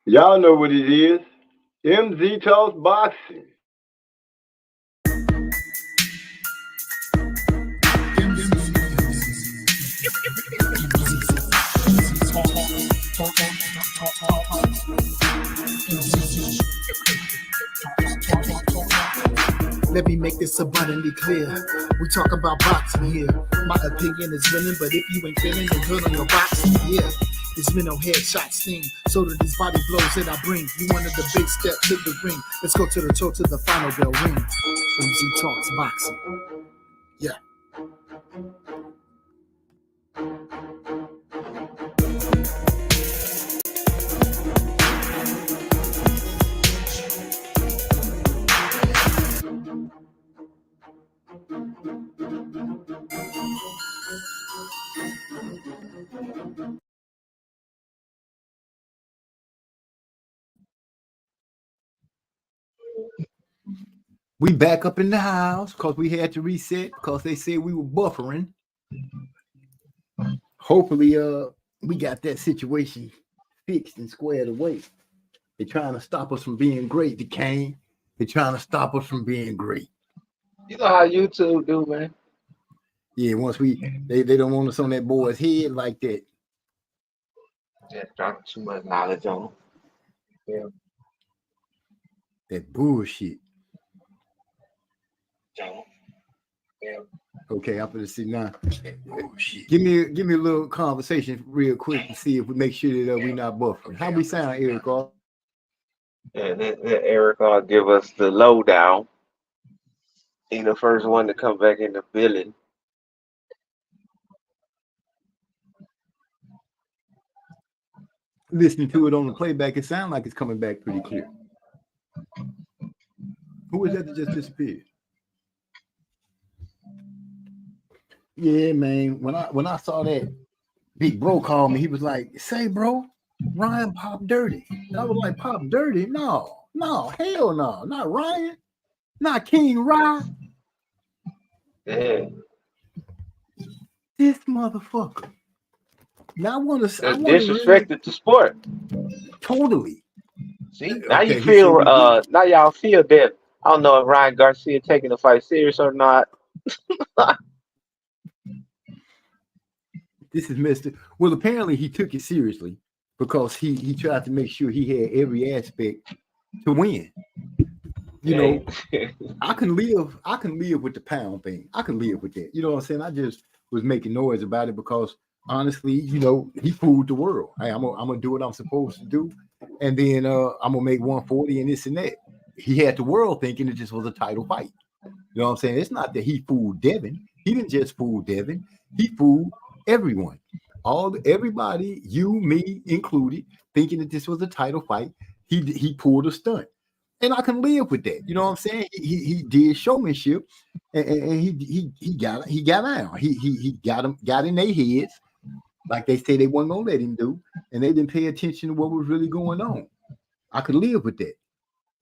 Y'all know what it is. MZ Talks Boxing. Let me make this abundantly clear. We talk about boxing here. My opinion is winning, but if you ain't feeling you're good on your boxing, yeah. This minnow headshot sting. So do these body blows that I bring. You wanted the big step to the ring. Let's go to the toe to the final bell ring. MZ Talks Boxing. Yeah. We back up in the house because we had to reset because they said we were buffering. Hopefully, we got that situation fixed and squared away. They're trying to stop us from being great, DeCane. They're trying to stop us from being great. You know how YouTube do, man. Yeah, once they don't want us on that boy's head like that. Yeah, dropping too much knowledge on them. Yeah. That bullshit. Yeah. Okay, I'm gonna see now. Give me a little conversation real quick to see if we make sure that we're not buffering. How we sound, Eric? And then Eric give us the lowdown. He the first one to come back in the building. Listening to it on the playback, it sounds like it's coming back pretty clear. Who was that that just disappeared? Yeah, man. When I saw that, Big Bro called me. He was like, "Say, bro, Ryan pop dirty." And I was like, "Pop dirty? No, hell no, not Ryan, not King Ryan." Yeah. This motherfucker. Now I want to disrespected the sport. Totally. See, now you feel now y'all feel that. I don't know if Ryan Garcia taking the fight serious or not. This is Mr. Well, apparently he took it seriously because he tried to make sure he had every aspect to win. You know, I can live with the pound thing. I can live with that. You know what I'm saying? I just was making noise about it because honestly, you know, he fooled the world. Hey, I'm gonna do what I'm supposed to do, and then I'm gonna make 140 and this and that. He had the world thinking it just was a title fight. You know what I'm saying? It's not that he fooled Devin. He didn't just fool Devin. He fooled everyone. Everybody, you, me included, thinking that this was a title fight. He pulled a stunt. And I can live with that. You know what I'm saying? He did showmanship, and he got out. He got in their heads, like they say they weren't gonna let him do, and they didn't pay attention to what was really going on. I could live with that.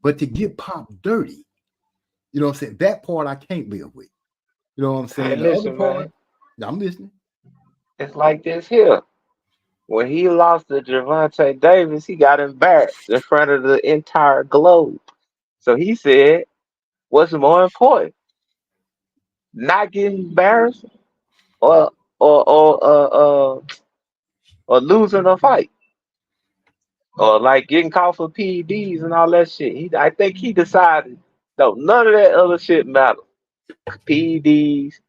But to get Pop dirty, you know what I'm saying? That part I can't live with. You know what I'm saying? Hey, listen, man. I'm listening. It's like this here. When he lost to Gervonta Davis, he got embarrassed in front of the entire globe. So he said, "What's more important, not getting embarrassed, or losing a fight, or like getting caught for PEDs and all that shit?" I think he decided, no, none of that other shit matters. PEDs,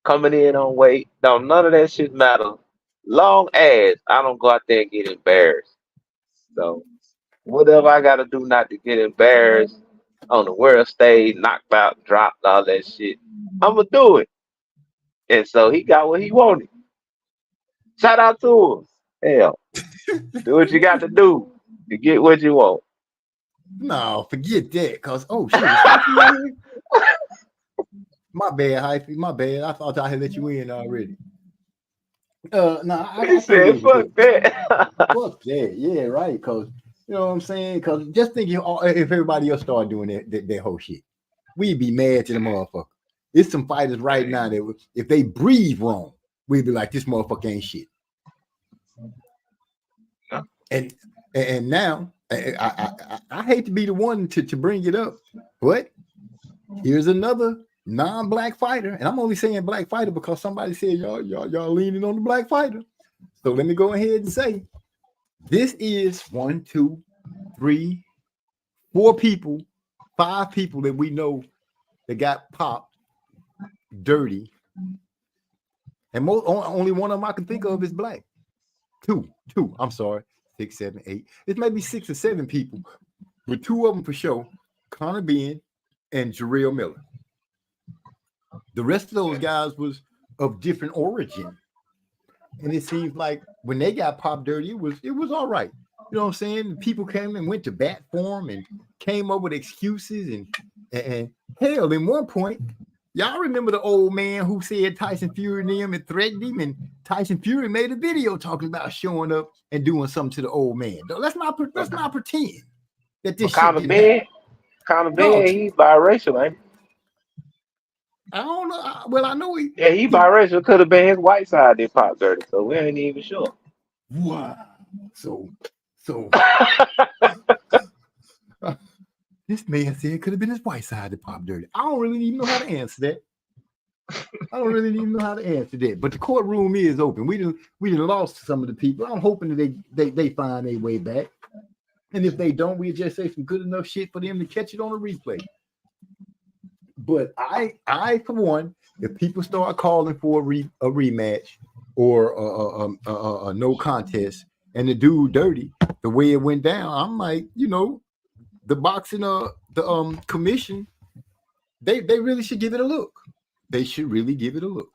coming in on weight, no, none of that shit matters. Long as I don't go out there and get embarrassed. So whatever I gotta do not to get embarrassed on the world stage, knocked out, dropped, all that shit, I'ma do it. And so he got what he wanted. Shout out to him. Hell, do what you got to do to get what you want. No, forget that. Cause shit. My bad, Hyphy. My bad. I thought I had let you in already. He said, "Fuck that." Fuck that. Yeah, right. Cause you know what I'm saying. Cause just think if everybody else started doing that whole shit, we'd be mad to the motherfucker. There's some fighters right now that if they breathe wrong, we'd be like, this motherfucker ain't shit. And now I hate to be the one to bring it up, but here's another non-black fighter, and I'm only saying black fighter because somebody said y'all leaning on the black fighter. So let me go ahead and say this is 1, 2, 3, 4 people, 5 people that we know that got popped dirty, and only one of them I can think of is black. Two. I'm sorry, 6, 7, 8. It's maybe 6 or 7 people, but 2 of them for sure: Connor Bean and Jarrell Miller. The rest of those guys was of different origin, and it seems like when they got popped dirty, it was all right. You know what I'm saying? People came and went to bat for him and came up with excuses and hell, in one point, y'all remember the old man who said Tyson Fury and him and threatened him, and Tyson Fury made a video talking about showing up and doing something to the old man. Let's not pretend that this shit didn't happen. Connor Bean, he's biracial, ain't he? I don't know. Well, I know he biracial. Could have been his white side that popped dirty, so we ain't even sure. Wow. So this man said it could have been his white side that popped dirty. I don't really even know how to answer that. But the courtroom is open. We done lost some of the people. I'm hoping that they find their way back. And if they don't, we just say some good enough shit for them to catch it on a replay. But I for one, if people start calling for a rematch or a no contest and the dude dirty, the way it went down, I'm like, the boxing the commission, they really should give it a look. They should really give it a look.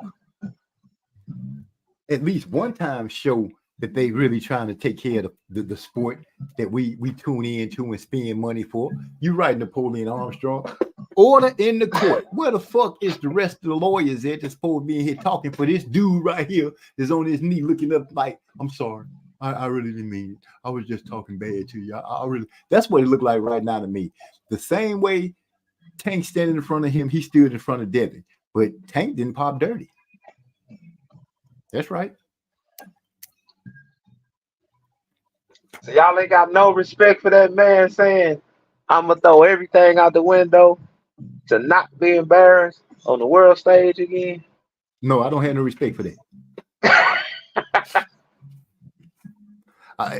At least one time show that they really trying to take care of the sport that we tune into and spend money for. You right, Napoleon Armstrong. Order in the court. Where the fuck is the rest of the lawyers at that's supposed to be in here talking for this dude right here that's on his knee looking up like, I'm sorry. I really didn't mean it. I was just talking bad to you. I really, that's what it looked like right now to me. The same way Tank standing in front of him, he stood in front of Devin, but Tank didn't pop dirty. That's right. So y'all ain't got no respect for that man saying, I'm going to throw everything out the window to not be embarrassed on the world stage again? No, I don't have no respect for that.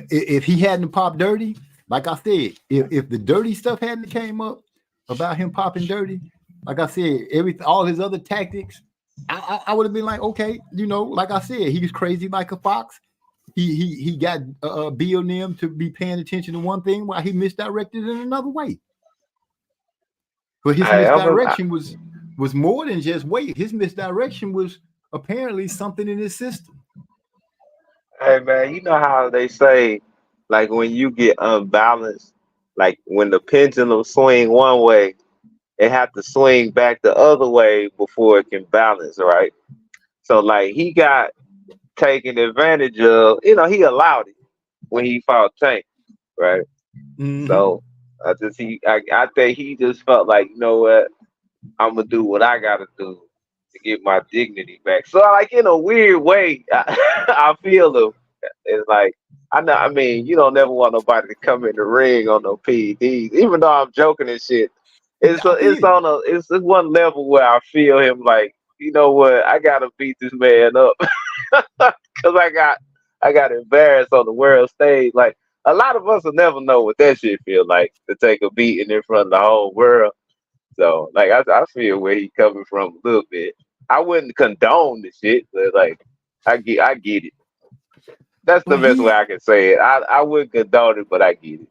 If he hadn't popped dirty, like I said, if the dirty stuff hadn't came up about him popping dirty, like I said, all his other tactics, I would have been like, okay, like I said, he was crazy like a fox. He got Bill and them to be paying attention to one thing while he misdirected in another way. But his misdirection was more than just weight. His misdirection was apparently something in his system. Hey man, you know how they say, like when you get unbalanced, like when the pendulum swing one way, it have to swing back the other way before it can balance, right? So like he got taken advantage of, he allowed it when he fought Tank, right? Mm-hmm. So I think he just felt like, you know what, I'm gonna do what I gotta do to get my dignity back. So like in a weird way, I feel him. It's like I mean, you don't never want nobody to come in the ring on no PEDs, even though I'm joking and shit. It's one level where I feel him like, you know what, I gotta beat this man up because I got embarrassed on the world stage. Like a lot of us will never know what that shit feel like to take a beating in front of the whole world. So like I feel where he coming from a little bit. I wouldn't condone the shit, but like I get it. That's the best way I can say it. I wouldn't condone it, but I get it.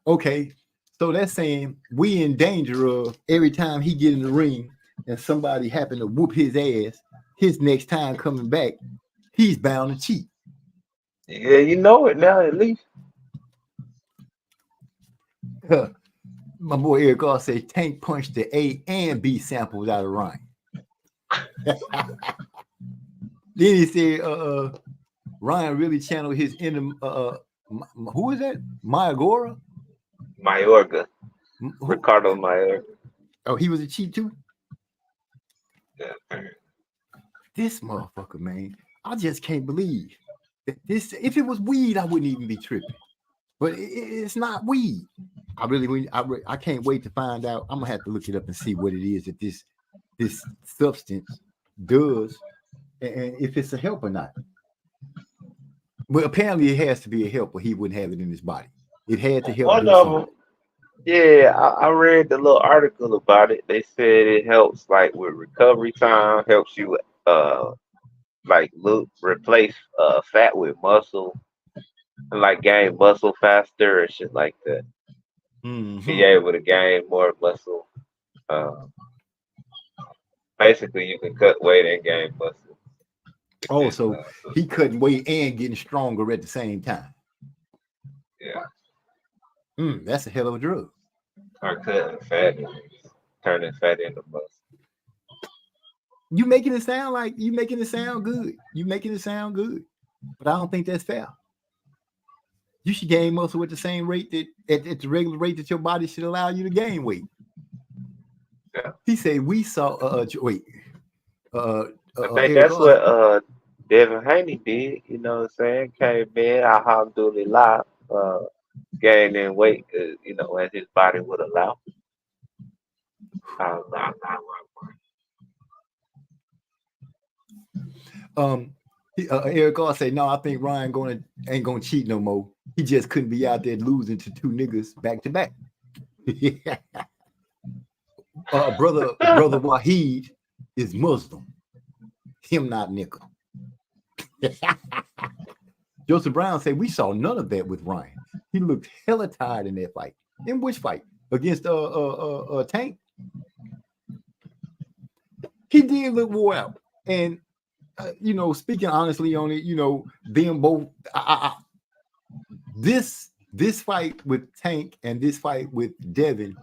Okay, so that's saying we in danger of every time he get in the ring and somebody happen to whoop his ass, his next time coming back, he's bound to cheat. Yeah, you know it now at least. My boy Eric Gar said Tank punched the A and B samples out of Ryan. Then he said Ryan really channeled his inner who is that? Mayorga. Ricardo Mayorga. Oh, he was a cheat too? Yeah. This motherfucker, man. I just can't believe that this. If it was weed, I wouldn't even be tripping. but it's not weed. I can't wait to find out. I'm gonna have to look it up and see what it is that this substance does, and if it's a help or not. Well, apparently it has to be a help, or he wouldn't have it in his body. It had to help One do of something. them, yeah, I read the little article about it. They said it helps like with recovery time, helps you like replace fat with muscle, and like gain muscle faster and shit like that. Be Mm-hmm. able to gain more muscle. Uh, basically, you can cut weight and gain muscle. Oh, Within, so he cutting weight and getting stronger at the same time. yeah, That's a hell of a drug. or cutting fat and turning fat into muscle. You making it sound like you making it sound good. You making it sound good, but I don't think that's fair. You should gain muscle at the same rate that at the regular rate that your body should allow you to gain weight. Yeah. He said we saw. Wait. I think Eric that's Garcia. what Devin Haney did. You know what I'm saying? Came in, alhamdulillah, gaining weight, you know, as his body would allow. Eric Garcia said, "No, I think Ryan ain't gonna cheat no more. He just couldn't be out there losing to two niggas back to back." Brother Wahid is Muslim. Him not nickel. Joseph Brown said, "We saw none of that with Ryan. He looked hella tired in that fight. In which fight? Against Tank? He did look wore out. And you know, speaking honestly on it, you know, them both. This fight with Tank and this fight with Devin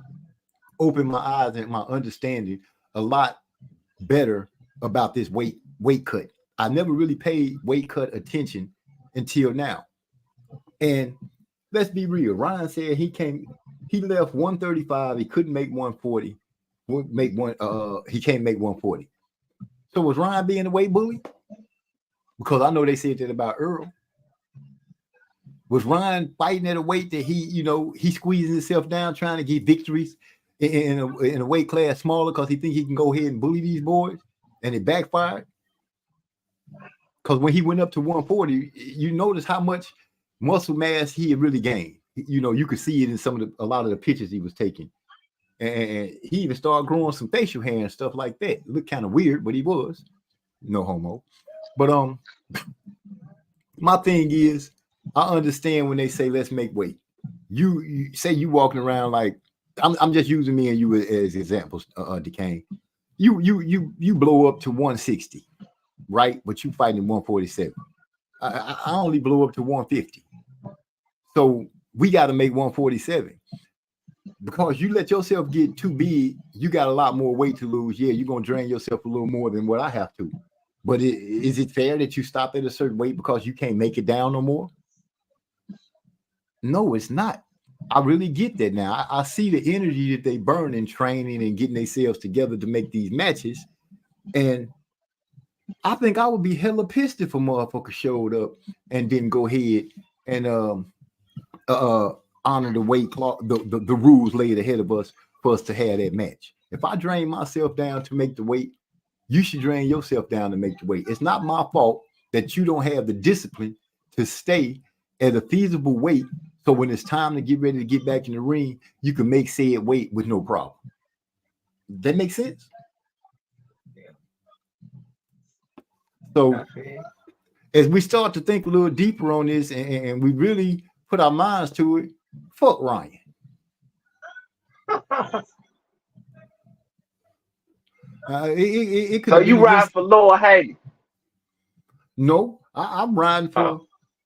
opened my eyes and my understanding a lot better about this weight cut. I never really paid weight cut attention until now. And let's be real. Ryan said he left 135. He couldn't make 140. He can't make 140. So was Ryan being a weight bully? Because I know they said that about Earl. Was Ryan fighting at a weight that he squeezing himself down trying to get victories in a weight class smaller because he think he can go ahead and bully these boys, and it backfired? Because when he went up to 140, you notice how much muscle mass he had really gained. You know, you could see it in a lot of the pictures he was taking. And he even started growing some facial hair and stuff like that. It looked kind of weird, but he was. No homo. But my thing is, I understand when they say let's make weight. You say you walking around like I'm just using me and you as examples, Decane. You blow up to 160, right? But you fighting 147. I only blow up to 150. So we got to make 147. Because you let yourself get too big, you got a lot more weight to lose. Yeah, you're going to drain yourself a little more than what I have to. But is it fair that you stop at a certain weight because you can't make it down no more? No, it's not. I really get that now. I see the energy that they burn in training and getting themselves together to make these matches. And I think I would be hella pissed if a motherfucker showed up and didn't go ahead and honor the weight clause, the rules laid ahead of us for us to have that match. If I drain myself down to make the weight, you should drain yourself down to make the weight. It's not my fault that you don't have the discipline to stay at a feasible weight. So when it's time to get ready to get back in the ring, you can make said weight with no problem. That makes sense? So as we start to think a little deeper on this and we really put our minds to it, fuck Ryan. It could So you ride for Lord Haley? No, I'm riding for,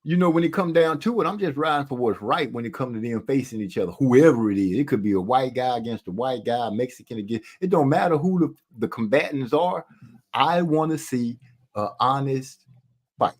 when it come down to it, I'm just riding for what's right when it comes to them facing each other, whoever it is. It could be a white guy against a white guy, Mexican against. It don't matter who the combatants are. I want to see an honest fight.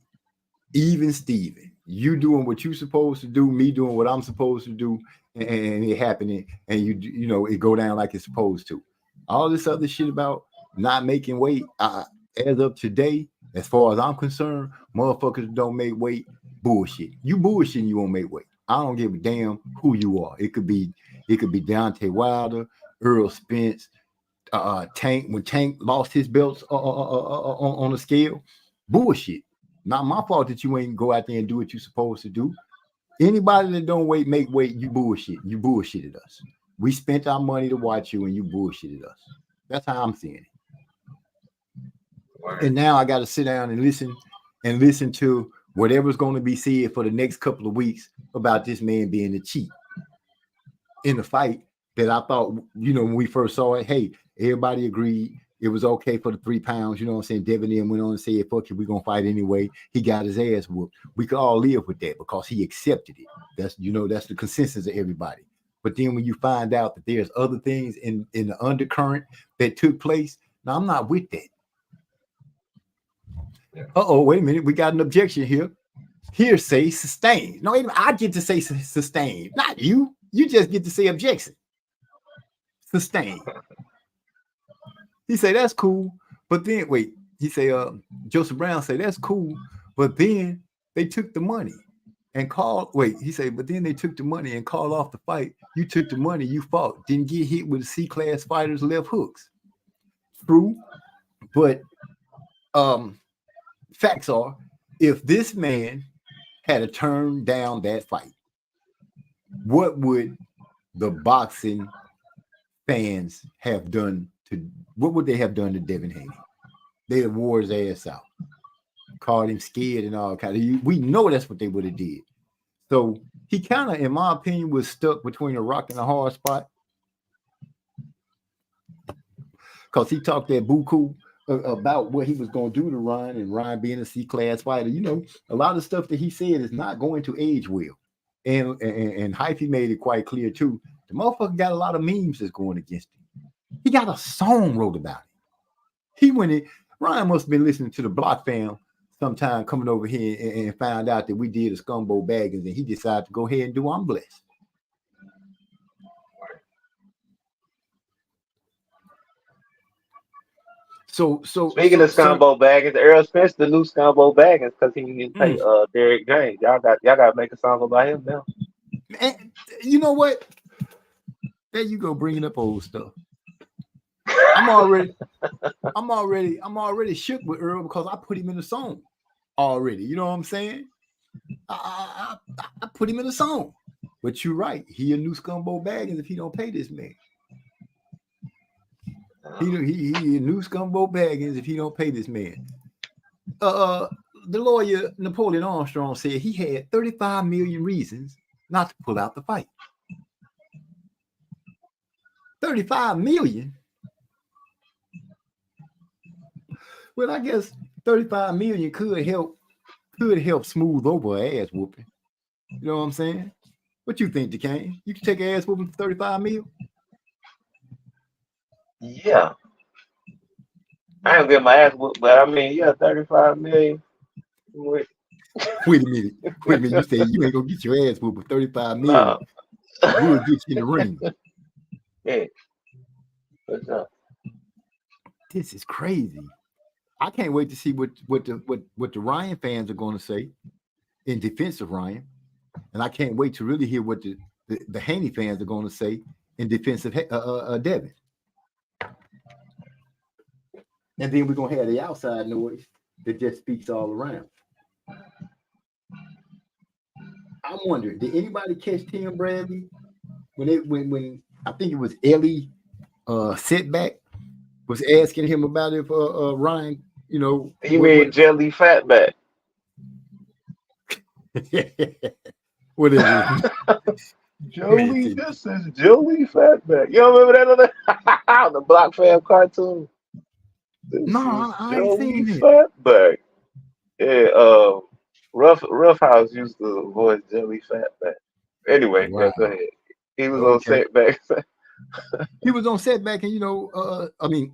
Even Steven. You doing what you're supposed to do, me doing what I'm supposed to do, and it happening, and it go down like it's supposed to. All this other shit about not making weight, as of today, as far as I'm concerned, motherfuckers don't make weight. Bullshit. You bullshitting, you won't make weight. I don't give a damn who you are. It could be Deontay Wilder, Earl Spence, Tank. When Tank lost his belts on the scale, bullshit. Not my fault that you ain't go out there and do what you're supposed to do. Anybody that don't make weight, you bullshit. You bullshitted us. We spent our money to watch you, and you bullshitted us. That's how I'm seeing it. And now I got to sit down and listen to whatever's going to be said for the next couple of weeks about this man being a cheat in the fight that I thought, when we first saw it, hey, everybody agreed it was okay for the 3 pounds. You know what I'm saying? Devin then went on and said, fuck it, we're going to fight anyway. He got his ass whooped. We could all live with that because he accepted it. That's the consensus of everybody. But then when you find out that there's other things in the undercurrent that took place, now I'm not with that. Wait a minute. We got an objection here. Hearsay sustained. No, I get to say sustained, not you. You just get to say objection. Sustained. He say that's cool, but then wait. He say, Joseph Brown say that's cool, but then they took the money and called. Wait, he say, but then they took the money and called off the fight. You took the money, you fought, didn't get hit with C-class fighters' left hooks. True, but facts are, if this man had to turn down that fight, what would the boxing fans have done what would they have done to Devin Haney? They'd have wore his ass out, called him scared and all kind of. We know that's what they would have did. So he kind of, in my opinion, was stuck between a rock and a hard spot because he talked that buku about what he was going to do to Ryan, and Ryan being a C-class fighter. A lot of stuff that he said is not going to age well. And Hyphy made it quite clear too. The motherfucker got a lot of memes that's going against him. He got a song wrote about it. Ryan must have been listening to the Block Fam sometime coming over here and found out that we did a Scumbo Baggins, and he decided to go ahead and do I'm Blessed. So speaking of Scumbo Baggins, Earl Spence, the new Scumbo Baggins, because he didn't pay Derek James. Y'all got to make a song about him now. And you know what? There you go, bringing up old stuff. I'm already shook with Earl because I put him in the song already. You know what I'm saying? I put him in the song. But you're right. He a new Scumbo Baggins if he don't pay this man. He a new Scumbo Baggins if he don't pay this man. The lawyer Napoleon Armstrong said he had 35 million reasons not to pull out the fight. 35 million. Well, I guess 35 million could help smooth over an ass whooping. You know what I'm saying? What you think, DeCane? You can take an ass whooping for 35 million? Yeah. I ain't get my ass whooped, but I mean, yeah, 35 million. Wait a minute. You say you ain't gonna get your ass whooped for 35 million. No. We'll get you in the ring. Yeah. What's up? This is crazy. I can't wait to see what the Ryan fans are going to say in defense of Ryan, and I can't wait to really hear what the Haney fans are going to say in defense of Devin. And then we're going to have the outside noise that just speaks all around. I'm wondering, did anybody catch Tim Bradley when I think it was Ellie Setback was asking him about if Ryan, he made Jelly Fatback. What is it? Joey, this is Joey Fatback. You don't remember that? The Block Fam cartoon. No, I ain't seen it. Fatback. Yeah, Rough House used to voice Jelly Fatback. Anyway, wow. Go ahead. He was on Setback. He was on Setback, and I mean,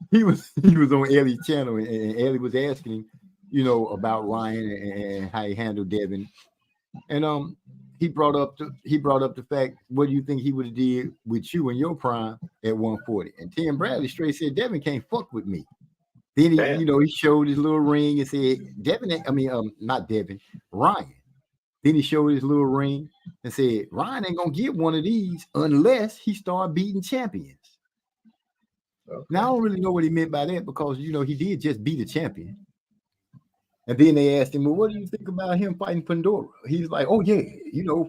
he was on Ellie's channel, and Ellie was asking him, about Ryan and how he handled Devin, and he brought up the fact, what do you think he would have did with you in your prime at 140? And Tim Bradley straight said, Devin can't fuck with me. Then he, he showed his little ring and said, not Devin, Ryan Then he showed his little ring and said, Ryan ain't gonna get one of these unless he start beating champions. Okay. Now I don't really know what he meant by that because he did just beat a champion. And then they asked him, well, what do you think about him fighting Pandora? He's like, oh yeah,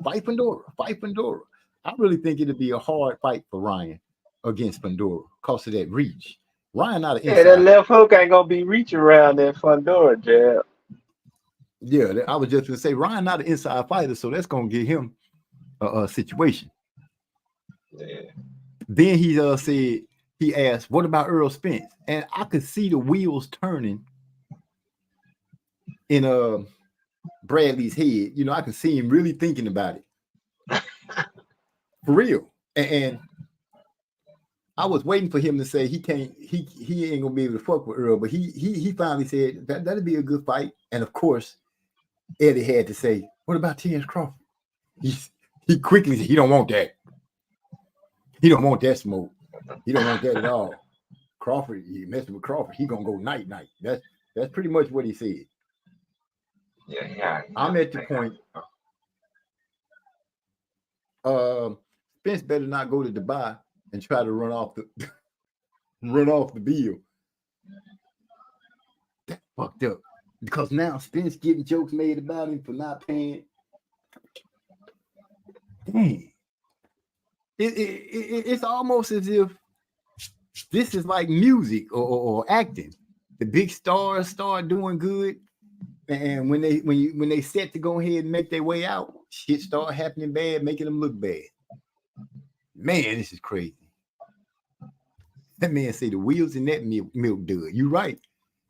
fight Pandora. I really think it'd be a hard fight for Ryan against Pandora because of that reach. Ryan not an inside. That left hook ain't gonna be reaching around that Pandora jab. Yeah, I was just gonna say Ryan not an inside fighter, so that's gonna give him a situation. Yeah. Then he said he asked, "What about Earl Spence?" And I could see the wheels turning in Bradley's head. I can see him really thinking about it for real. And I was waiting for him to say he ain't gonna be able to fuck with Earl, but he finally said that'd be a good fight. And of course, Eddie had to say, "What about Terence Crawford?" He quickly said, "He don't want that. He don't want that smoke. He don't want that at all." Crawford, you messing with Crawford, he gonna go night. That's pretty much what he said. Yeah. I'm at the point. Spence better not go to Dubai and try to run off the bill. That's fucked up. Because now Spence getting jokes made about him for not paying. Dang. It's almost as if this is like music or acting. The big stars start doing good, and when they set to go ahead and make their way out, shit start happening bad, making them look bad. Man, this is crazy. That man say the wheels in that milk dud. You right.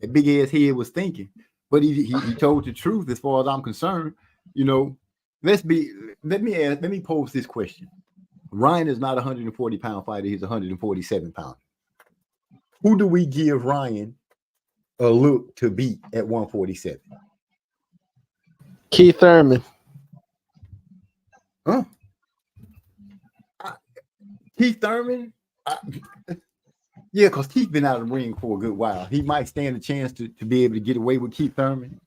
That big ass head was thinking, but he told the truth as far as I'm concerned. Let me pose this question. Ryan is not a 140-pound fighter. He's a 147-pound. Who do we give Ryan a look to beat at 147? Keith Thurman. Huh? Keith Thurman? Yeah, because Keith been out of the ring for a good while. He might stand a chance to be able to get away with Keith Thurman.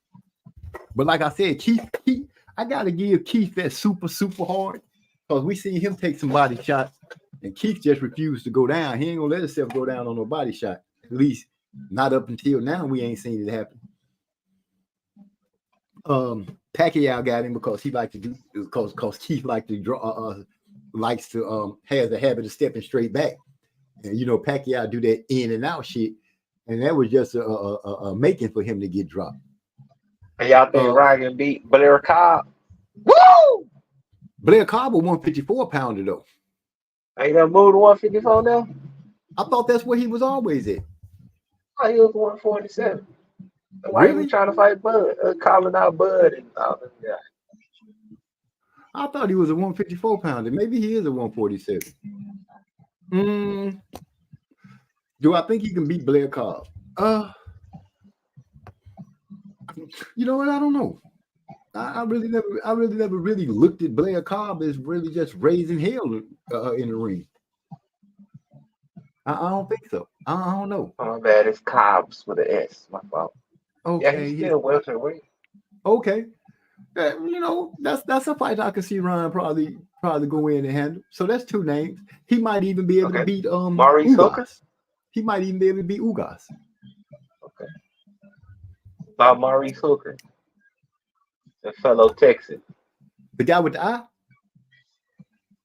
But like I said, Keith, I got to give Keith that super, super hard because we seen him take some body shots and Keith just refused to go down. He ain't going to let himself go down on no body shot. At least not up until now. We ain't seen it happen. Pacquiao got him because he liked to do because Keith liked to draw likes to has the habit of stepping straight back. And Pacquiao do that in and out shit, and that was just a making for him to get dropped. And y'all think Ryan beat Blair Cobb? Woo! Blair Cobb was 154-pounder though. Ain't that moved to 154 now? I thought that's where he was always at. Oh, he was 147. Why Really? you trying to fight Bud? Calling out Bud and all that. Yeah. I thought he was a 154-pounder. Maybe he is a 147. Do I think he can beat Blair Cobb? You know what? I don't know. I really never really looked at Blair Cobb as really just raising hell in the ring. I don't think so. I don't know. Oh, man, it's Cobbs with an S. My fault. Okay, yeah, he's still welterweight. Okay, that's a fight I can see Ryan probably go in and handle. So that's two names. He might even be able to beat Maurice Hooker. He might even be able to beat Ugas. Okay. About Maurice Hooker, the fellow Texan. The guy with the eye.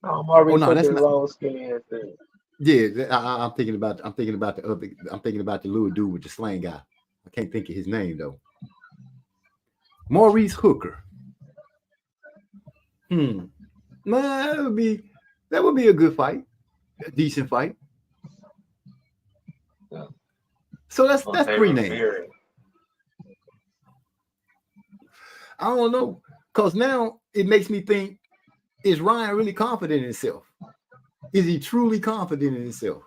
Oh, Maurice Hooker, that's long skinny ass thing. Yeah, I'm thinking about the little dude with the slang guy. I can't think of his name though. Maurice Hooker. Man, that would be a good fight, a decent fight. Yeah. So that's three names. I don't know, because now it makes me think: is Ryan really confident in himself? Is he truly confident in himself?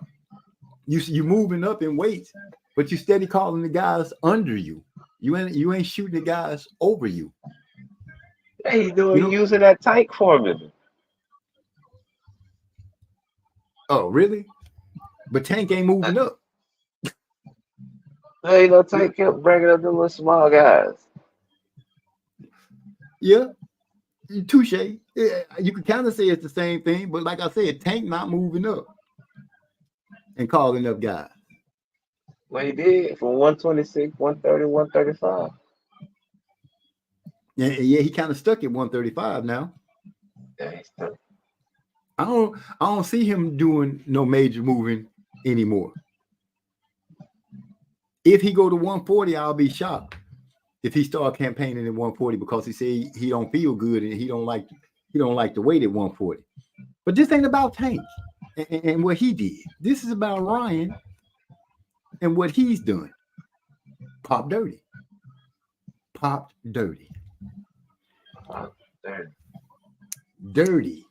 You moving up in weight, but you steady calling the guys under you. You ain't shooting the guys over you. Hey, he's using that tank formula. Oh, really? But Tank ain't moving up. Hey, Tank kept bringing up them little small guys. Yeah. Touche. Yeah, you could kind of say it's the same thing, but like I said, Tank not moving up and calling up guys. Well, he did from 126, 130, 135. Yeah, he kind of stuck at 135 now. I don't see him doing no major moving anymore. If he go to 140, I'll be shocked if he start campaigning at 140 because he say he don't feel good and he don't like the weight at 140. But this ain't about Tank and what he did. This is about Ryan and what he's done. Pop dirty. Popped dirty. Dirty.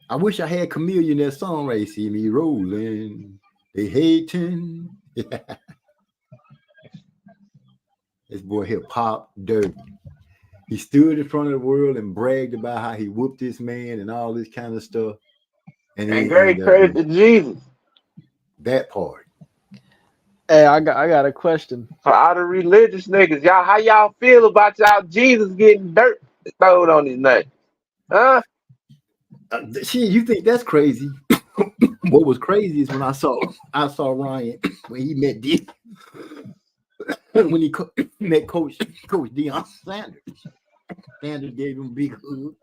I wish I had Chameleon that song right. See me rolling. They hating. This boy here pop dirty. He stood in front of the world and bragged about how he whooped this man and all this kind of stuff. And great credit to Jesus. That part. Hey, I got a question. For all the religious niggas, y'all, how y'all feel about y'all Jesus getting dirt thrown on his neck? Huh? Shit, you think that's crazy? What was crazy is when I saw Ryan when he met D, when he met Coach Deion Sanders. Sanders gave him a big hug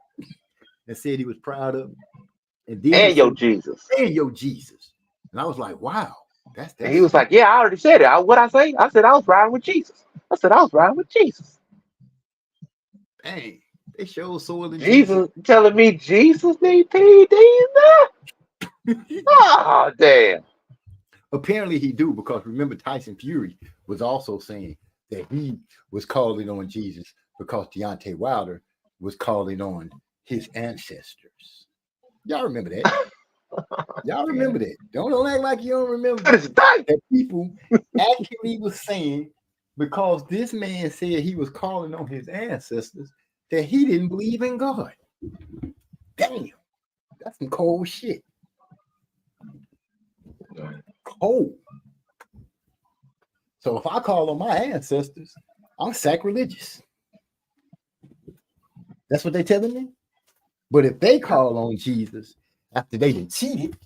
and said he was proud of him. And your Jesus. And your Jesus. And I was like, wow. That's and he was like, yeah, I already said it. What'd I say? I said I was riding with Jesus. Dang. They show so Jesus telling me Jesus need PEDs now? Oh, damn. Apparently he do, because remember Tyson Fury was also saying that he was calling on Jesus because Deontay Wilder was calling on his ancestors. Y'all remember that? Y'all remember that? Don't act like you don't remember that people actually was saying because this man said he was calling on his ancestors that he didn't believe in God. Damn, that's some cold shit. Cold. So if I call on my ancestors, I'm sacrilegious. That's what they telling me. But if they call on Jesus after they been cheated,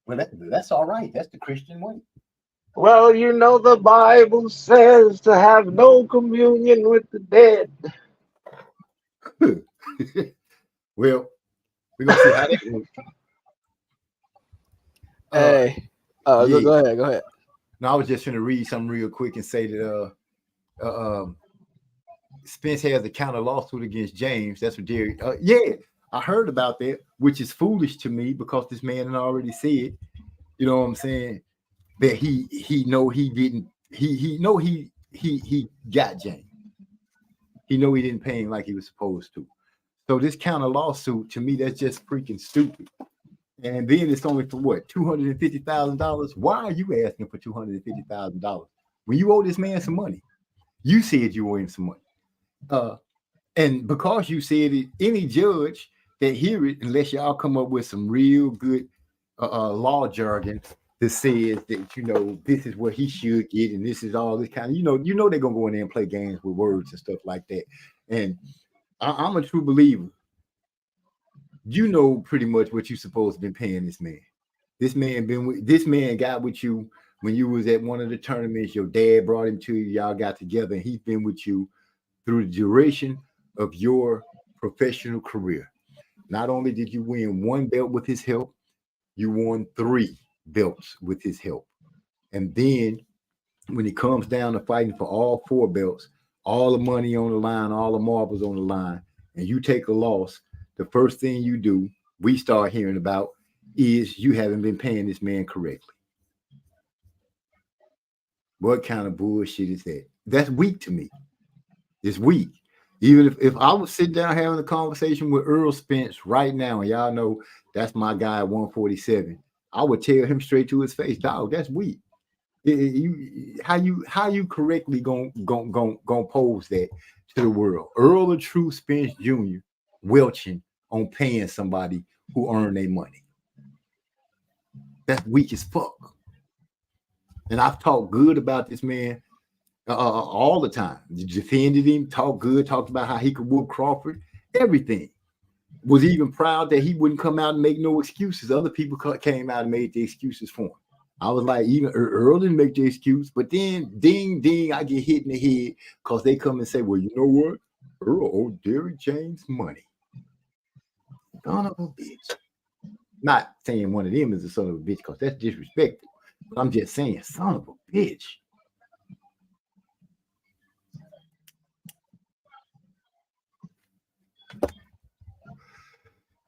well, that's all right. That's the Christian way. Well, you know the Bible says to have no communion with the dead. Well, we're gonna see how that works. Hey, yeah. Go ahead. No, I was just going to read something real quick and say that Spence has a counter lawsuit against James. That's what Jerry. Yeah, I heard about that, which is foolish to me because this man had already said, you know what I'm saying, that he know he didn't. He know he got James. He know he didn't pay him like he was supposed to. So this counter lawsuit, to me, that's just freaking stupid. And then it's only for what, $250,000? Why are you asking for $250,000 when you owe this man some money? You said you owe him some money, and because you said it, any judge that hear it, unless y'all come up with some real good law jargon that says that this is what he should get, and this is all this kind of they're gonna go in there and play games with words and stuff like that. And I'm a true believer. You know pretty much what you're supposed to be paying this man. This man got with you when you was at one of the tournaments. Your dad brought him to you. Y'all got together, and he's been with you through the duration of your professional career. Not only did you win one belt with his help, you won 3 belts with his help. And then when it comes down to fighting for all 4 belts, all the money on the line, all the marbles on the line, and you take a loss, the first thing you do, we start hearing about, is you haven't been paying this man correctly. What kind of bullshit is that? That's weak to me. It's weak. Even if I was sitting down having a conversation with Earl Spence right now, and y'all know that's my guy at 147, I would tell him straight to his face, dog, that's weak. How you correctly gonna pose that to the world? Earl the True Spence Jr. welching on paying somebody who earned their money. That's weak as fuck. And I've talked good about this man all the time. Defended him, talked good, talked about how he could whoop Crawford, everything. Was even proud that he wouldn't come out and make no excuses. Other people came out and made the excuses for him. I was like, even Earl didn't make the excuse, but then ding, ding, I get hit in the head because they come and say, well, you know what? Earl owed Derrick James money. Son of a bitch. Not saying one of them is a son of a bitch because that's disrespectful. But I'm just saying, son of a bitch.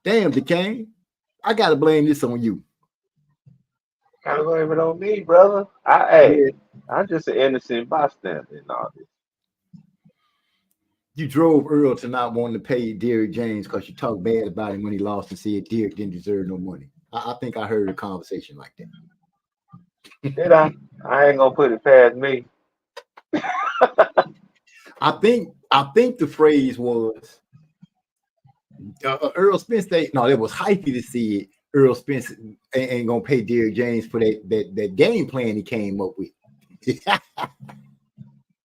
Damn, DeCane. I gotta blame this on you. Gotta blame it on me, brother. I'm just an innocent bystander in all this. You drove Earl to not wanting to pay Derrick James because you talked bad about him when he lost and said Derrick didn't deserve no money. I think I heard a conversation like that. Did I? I ain't gonna put it past me. I think the phrase was Earl Spence. No, it was Hyphy that said Earl Spence ain't gonna pay Derrick James for that game plan he came up with.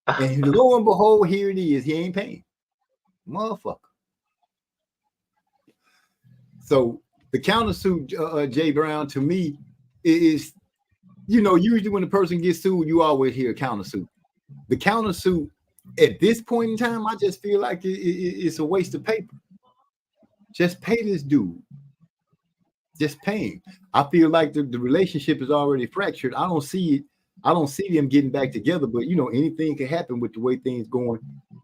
And lo and behold, here it is. He ain't paying. Motherfucker. So the countersuit, Jay Brown, to me, is, usually when a person gets sued, you always hear a countersuit. The countersuit, at this point in time, I just feel like it's a waste of paper. Just pay this dude. Just pay him. I feel like the relationship is already fractured. I don't see it. I don't see them getting back together, but anything can happen with the way things going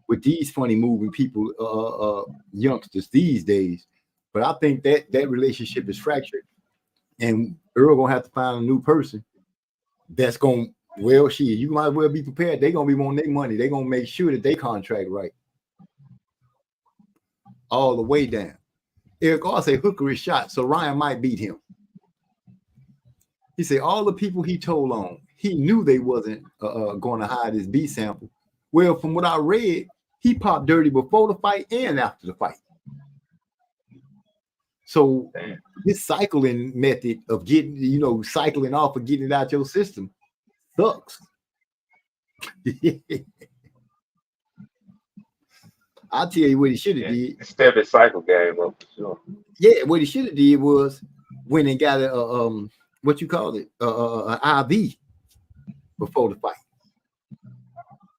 with these funny moving people, youngsters these days. But I think that relationship is fractured, and Earl gonna have to find a new person that's gonna. Well, you might well be prepared. They're gonna be wanting their money. They're gonna make sure that they contract right all the way down. Eric also say Hooker is shot, so Ryan might beat him. He said all the people he told on, he knew they wasn't going to hide his B sample. Well, from what I read, he popped dirty before the fight and after the fight. So this cycling method of getting, cycling off or getting it out your system sucks. I'll tell you what he should have did. Step his cycle game up for sure. Yeah, what he should have did was went and got a what you call it, an IV before the fight.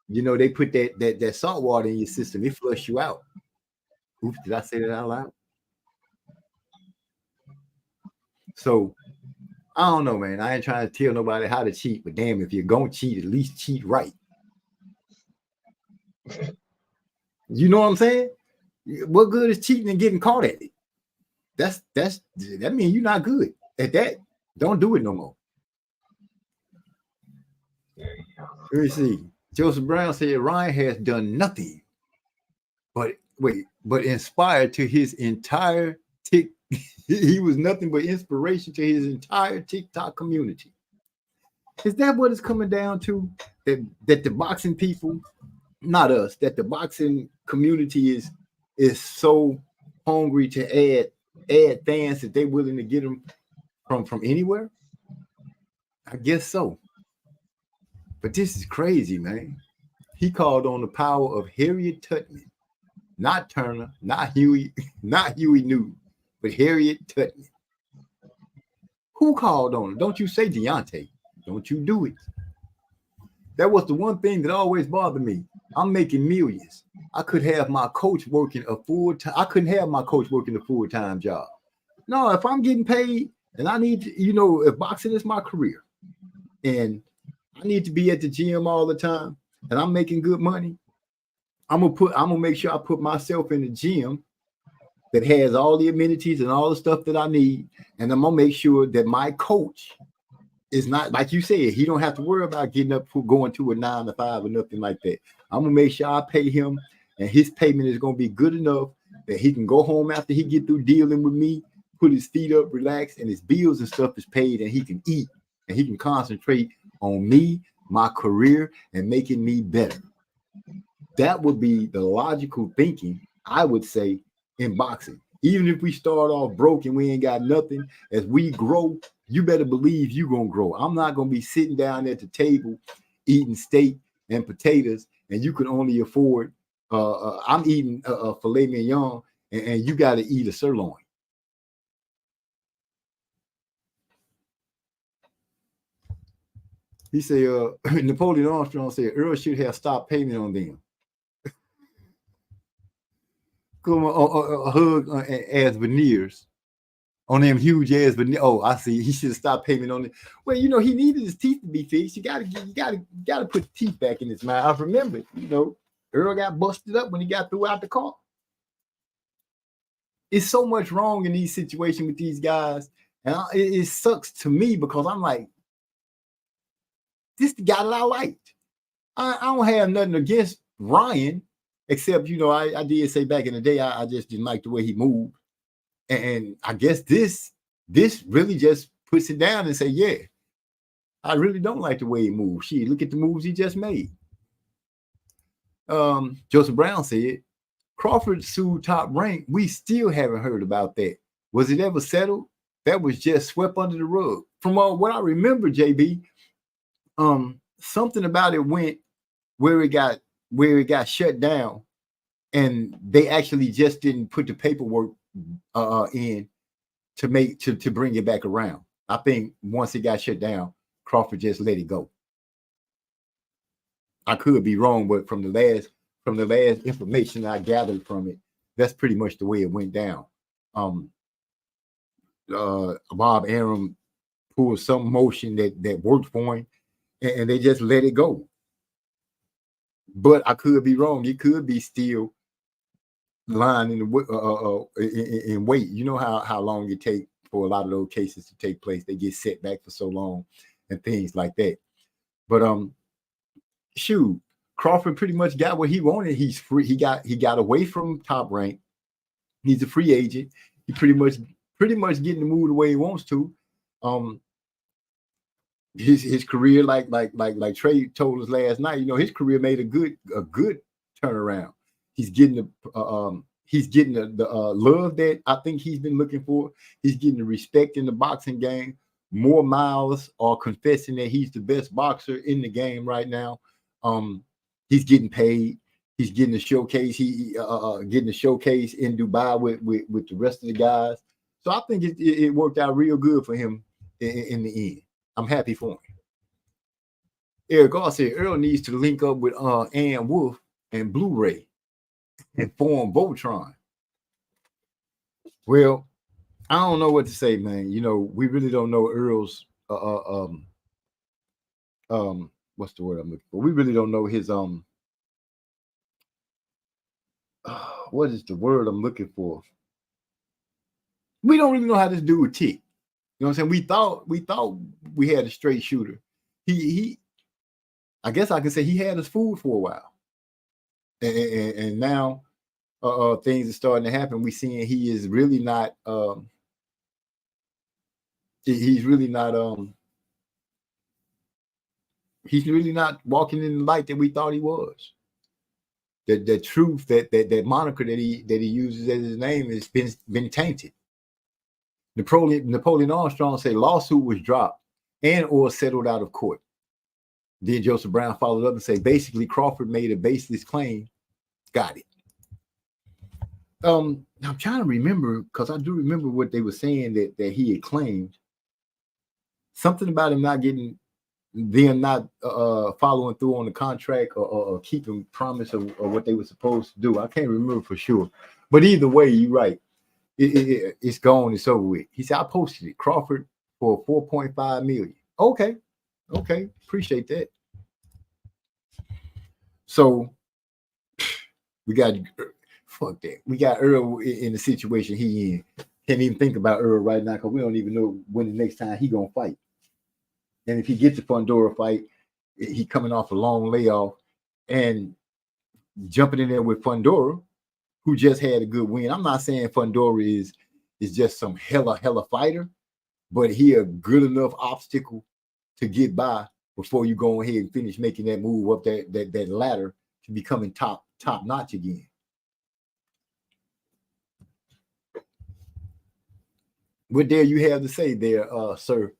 They put that salt water in your system. It flush you out. Oops, did I say that out loud? So I don't know, man. I ain't trying to tell nobody how to cheat, but damn, if you're gonna cheat, at least cheat right. You know what I'm saying? What good is cheating and getting caught at it? That means you're not good at that. Don't do it no more. Let me see. Joseph Brown said Ryan has done nothing but inspired to his entire he was nothing but inspiration to his entire TikTok community. Is that what it's coming down to? That the boxing people, not us, that the boxing community is so hungry to add fans that they're willing to get them from anywhere? I guess so. But this is crazy, man. He called on the power of Harriet Tubman, not Turner, not Huey Newton, but Harriet Tubman. Who called on him? Don't you say Deontay. Don't you do it. That was the one thing that always bothered me. I'm making millions. I could have my coach working a full-time. I couldn't have my coach working a full-time job. No, if I'm getting paid and I need to, if boxing is my career and I need to be at the gym all the time and I'm making good money, I'm gonna make sure I put myself in the gym that has all the amenities and all the stuff that I need, and I'm gonna make sure that my coach is not, like you said, he don't have to worry about getting up for going to a 9 to 5 or nothing like that. I'm gonna make sure I pay him, and his payment is gonna be good enough that he can go home after he get through dealing with me, put his feet up, relax, and his bills and stuff is paid, and he can eat and he can concentrate on me, my career, and making me better. That would be the logical thinking, I would say, in boxing. Even if we start off broke and we ain't got nothing, as we grow, you better believe you're gonna grow. I'm not gonna be sitting down at the table eating steak and potatoes, and you can only afford. I'm eating a filet mignon, and you got to eat a sirloin. He said, Napoleon Armstrong said Earl should have stopped payment on them. Come on, a hug as veneers on them huge ass veneers. Oh, I see. He should have stopped payment on it. Well, you know, he needed his teeth to be fixed. You gotta put the teeth back in his mouth. I remember, you know, Earl got busted up when he got through out the car. It's so much wrong in these situations with these guys, and it sucks to me because I'm like, this the guy that I liked. I don't have nothing against Ryan, except, you know, I did say back in the day, I just didn't like the way he moved. And I guess this really just puts it down and say, yeah, I really don't like the way he moves. Shit, look at the moves he just made. Joseph Brown said, Crawford sued Top Rank. We still haven't heard about that. Was it ever settled? That was just swept under the rug. From what I remember, JB, something about it went where it got shut down, and they actually just didn't put the paperwork in to bring it back around. I think once it got shut down, Crawford just let it go. I could be wrong, but from the last information I gathered from it, that's pretty much the way it went down. Bob Arum pulled some motion that worked for him, and they just let it go. But I could be wrong. It could be still lying in wait. You know how long it takes for a lot of those cases to take place. They get set back for so long and things like that. But shoot, Crawford pretty much got what he wanted. He's free. He got away from Top Rank. He's a free agent. He pretty much getting to move the way he wants to. His career, like Trey told us last night, you know, his career made a good turnaround. He's getting the love that I think he's been looking for. He's getting the respect in the boxing game. More mouths are confessing that he's the best boxer in the game right now. He's getting paid. He's getting a showcase. Getting a showcase in Dubai with the rest of the guys. So I think it worked out real good for him in the end. I'm happy for him. Eric Garcia said Earl needs to link up with Ann Wolf and Blu-ray and form Voltron. Well, I don't know what to say, man. You know, we really don't know Earl's what's the word I'm looking for? We really don't know his what is the word I'm looking for? We don't really know how this dude tick. You know what I'm saying? We thought we had a straight shooter. He I guess I could say he had his food for a while. And now things are starting to happen. We seeing he is really not he's really not walking in the light that we thought he was. The truth that moniker that he uses as his name has been tainted. Napoleon Armstrong said lawsuit was dropped and or settled out of court. Then Joseph Brown followed up and said basically Crawford made a baseless claim. Got it. I'm trying to remember because I do remember what they were saying that he had claimed. Something about him not following through on the contract or keeping promise of what they were supposed to do. I can't remember for sure. But either way, you're right. It's gone. It's over with. He said, I posted it. Crawford for $4.5 million. Okay. Appreciate that. So we got fuck that. We got Earl in the situation he in. Can't even think about Earl right now because we don't even know when the next time he gonna fight. And if he gets the Fundora fight, he coming off a long layoff and jumping in there with Fundora, who just had a good win. I'm not saying Fundora is just some hella fighter, but he a good enough obstacle to get by before you go ahead and finish making that move up that ladder to becoming top notch again. What dare you have to say there, Sir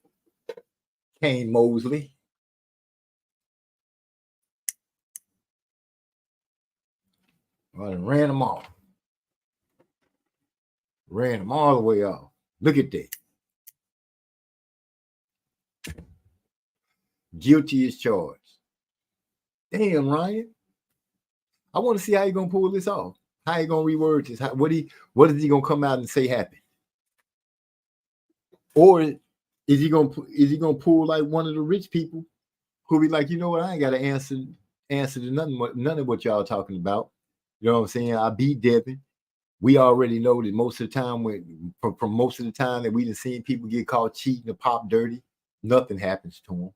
Kane Mosley? I done ran them off. Ran them all the way off. Look at that. Guilty as charged. Damn, Ryan. I want to see how you gonna pull this off. How you gonna reword this? What is he gonna come out and say happened? Or is he gonna pull like one of the rich people who be like, you know what, I ain't gotta answer to none of what y'all talking about. You know what I'm saying? I beat Devin. We already know that most of the time from most of the time that we done seen people get caught cheating or pop dirty, nothing happens to them.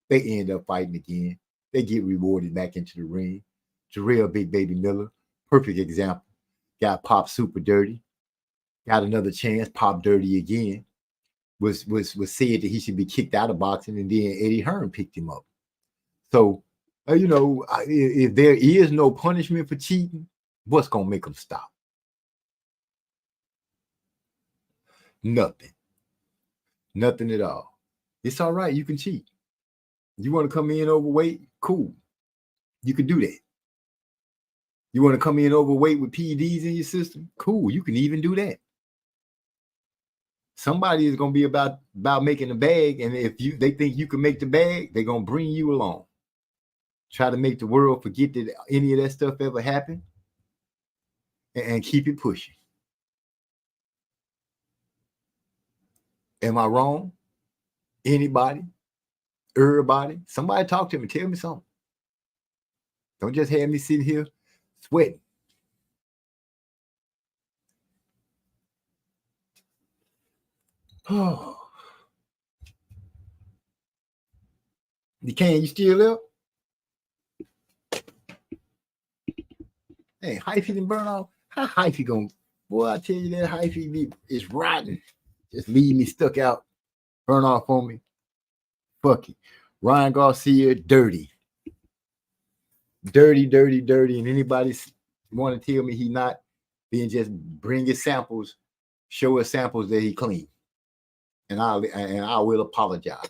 They end up fighting again. They get rewarded back into the ring. Jarrell Big Baby Miller, perfect example. Got popped super dirty. Got another chance, pop dirty again. Was said that he should be kicked out of boxing, and then Eddie Hearn picked him up. So, if there is no punishment for cheating, what's gonna make them stop? Nothing at all. It's all right. You can cheat. You want to come in overweight? Cool. You can do that. You want to come in overweight with PEDs in your system? Cool. You can even do that. Somebody is going to be about making a bag, and if they think you can make the bag, they're going to bring you along. Try to make the world forget that any of that stuff ever happened, and keep it pushing. Am I wrong? Anybody? Everybody? Somebody talk to me. Tell me something. Don't just have me sitting here sweating. Oh. You still up? Hey, hyphy didn't burn off. How hyphy gonna? Boy, I tell you that hyphy is rotten. Just leave me stuck out. Burn off on me. Fuck it. Ryan Garcia, dirty. Dirty. And anybody want to tell me he not, then just bring his samples, show us samples that he clean. And I will apologize.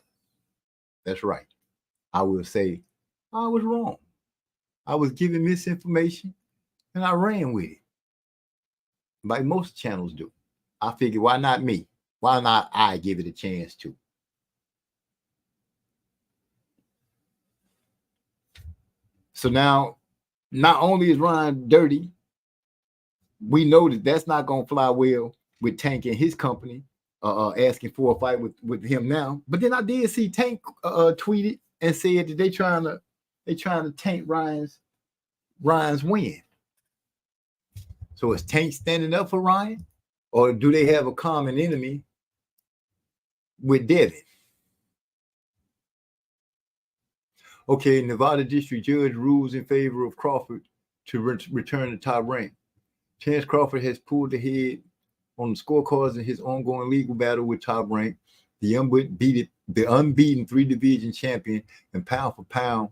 That's right. I will say I was wrong. I was given misinformation and I ran with it. Like most channels do. I figured, why not me? Why not I give it a chance to? So now, not only is Ryan dirty, we know that that's not going to fly well with Tank and his company asking for a fight with him now. But then I did see Tank tweeted and said that they trying to tank Ryan's win. So is Tank standing up for Ryan, or do they have a common enemy with Devin? Okay, Nevada District Judge rules in favor of Crawford to return to top rank. Chance Crawford has pulled ahead on the scorecards in his ongoing legal battle with Top Rank. The unbeaten 3-division champion and pound for pound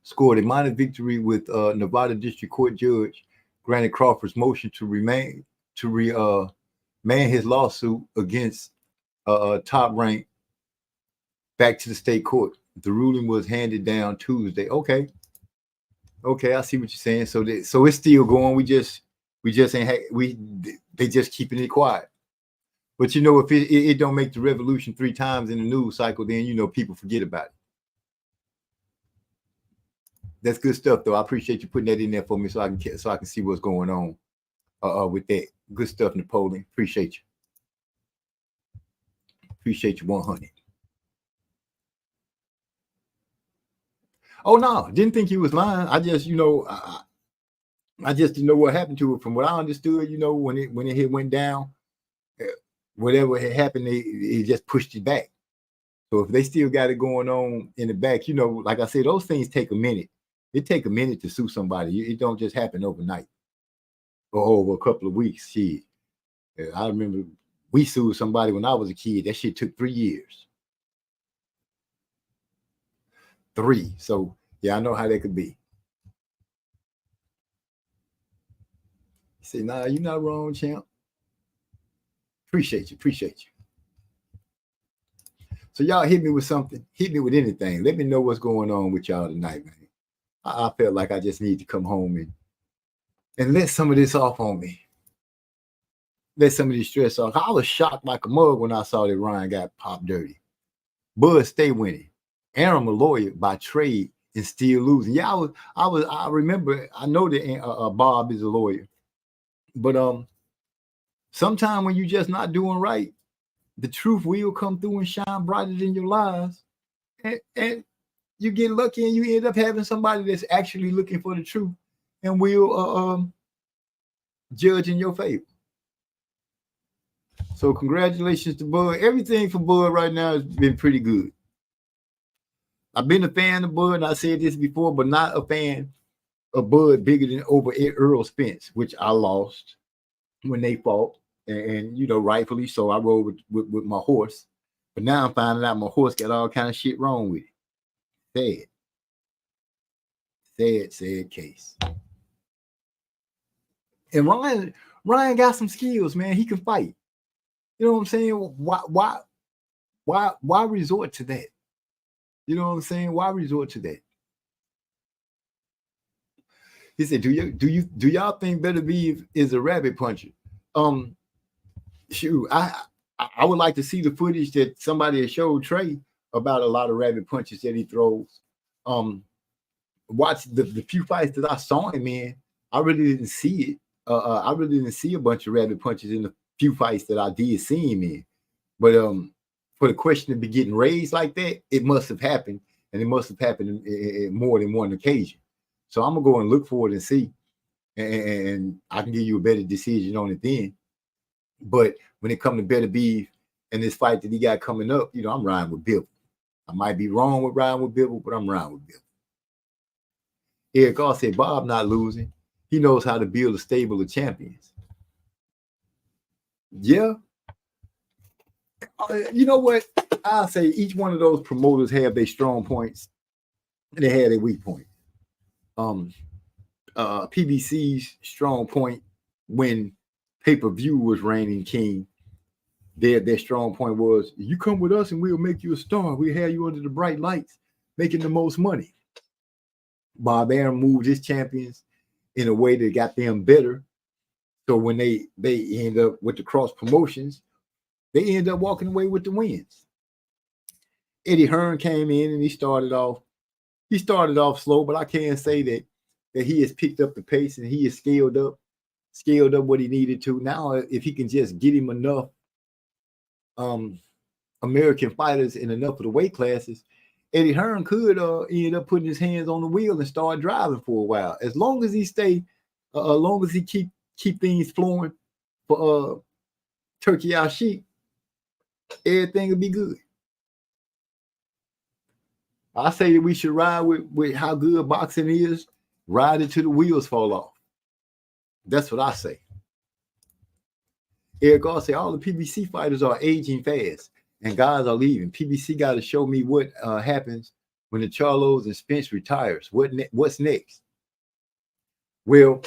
scored a minor victory with Nevada District Court judge granted Crawford's motion to remand his lawsuit against Top Rank back to the state court. The ruling was handed down Tuesday. Okay, I see what you're saying. So it's still going. They just keeping it quiet. But if it don't make the revolution 3 times in the news cycle, then people forget about it. That's good stuff, though. I appreciate you putting that in there for me so I can see what's going on with that. Good stuff, Napoleon. Appreciate you. Appreciate you 100. Oh no, didn't think he was lying. I just, I just didn't know what happened to it. From what I understood, when it went down, whatever had happened, it just pushed it back. So if they still got it going on in the back, like I said, those things take a minute. It take a minute to sue somebody. It don't just happen overnight or over a couple of weeks. Shit, I remember we sued somebody when I was a kid. That shit took 3 years. 3. So yeah, I know how that could be. Say, nah, you're not wrong, champ. Appreciate you. So y'all hit me with something. Hit me with anything. Let me know what's going on with y'all tonight, man. I felt like I just need to come home and let some of this off on me. Let some of this stress off. I was shocked like a mug when I saw that Ryan got popped dirty. Bud stay winning. Aaron a lawyer by trade and still losing. Yeah, I remember. I know that Bob is a lawyer, but sometime when you're just not doing right, the truth will come through and shine brighter than your lies, and you get lucky and you end up having somebody that's actually looking for the truth and will judge in your favor. So congratulations to Bud. Everything for Bud right now has been pretty good. I've been a fan of Bud, and I said this before, but not a fan of Bud bigger than over Earl Spence, which I lost when they fought. And you know, rightfully so. I rode with my horse. But now I'm finding out my horse got all kind of shit wrong with it. Sad case. And Ryan got some skills, man. He can fight. You know what I'm saying? Why resort to that? You know what I'm saying? Why resort to that? He said, "Do y'all think Better Be is a rabbit puncher?" Shoot, I would like to see the footage that somebody has showed Trey about a lot of rabbit punches that he throws. Watch the few fights that I saw him in. I really didn't see it. I really didn't see a bunch of rabbit punches in the few fights that I did see him in. But for the question to be getting raised like that, it must have happened, and it must have happened in more than one occasion. So I'm gonna go and look for it and see, and I can give you a better decision on it then. But when it comes to Better Beef and this fight that he got coming up, you know, I'm riding with Bill. I might be wrong with riding with Bill, but I'm riding with Bill. Eric Gar said, Bob not losing. He knows how to build a stable of champions. Yeah. You know what? I'll say each one of those promoters have their strong points and they have their weak points. PBC's strong point when pay-per-view was reigning king, their strong point was, you come with us and we'll make you a star. We'll have you under the bright lights, making the most money. Bob Arum moved his champions in a way that got them better. So when they end up with the cross promotions, they end up walking away with the wins. Eddie Hearn came in and he started off slow, but I can't say that he has picked up the pace and he has scaled up what he needed to. Now, if he can just get him enough American fighters in enough of the weight classes, Eddie Hearn could end up putting his hands on the wheel and start driving for a while. As long as he keep things flowing for Turkey Al Sheik, everything will be good. I say that we should ride with how good boxing is, ride it till the wheels fall off. That's what I say. Eric Gar say all the PBC fighters are aging fast and guys are leaving. PBC got to show me what happens when the Charlos and Spence retires. What's next? Well,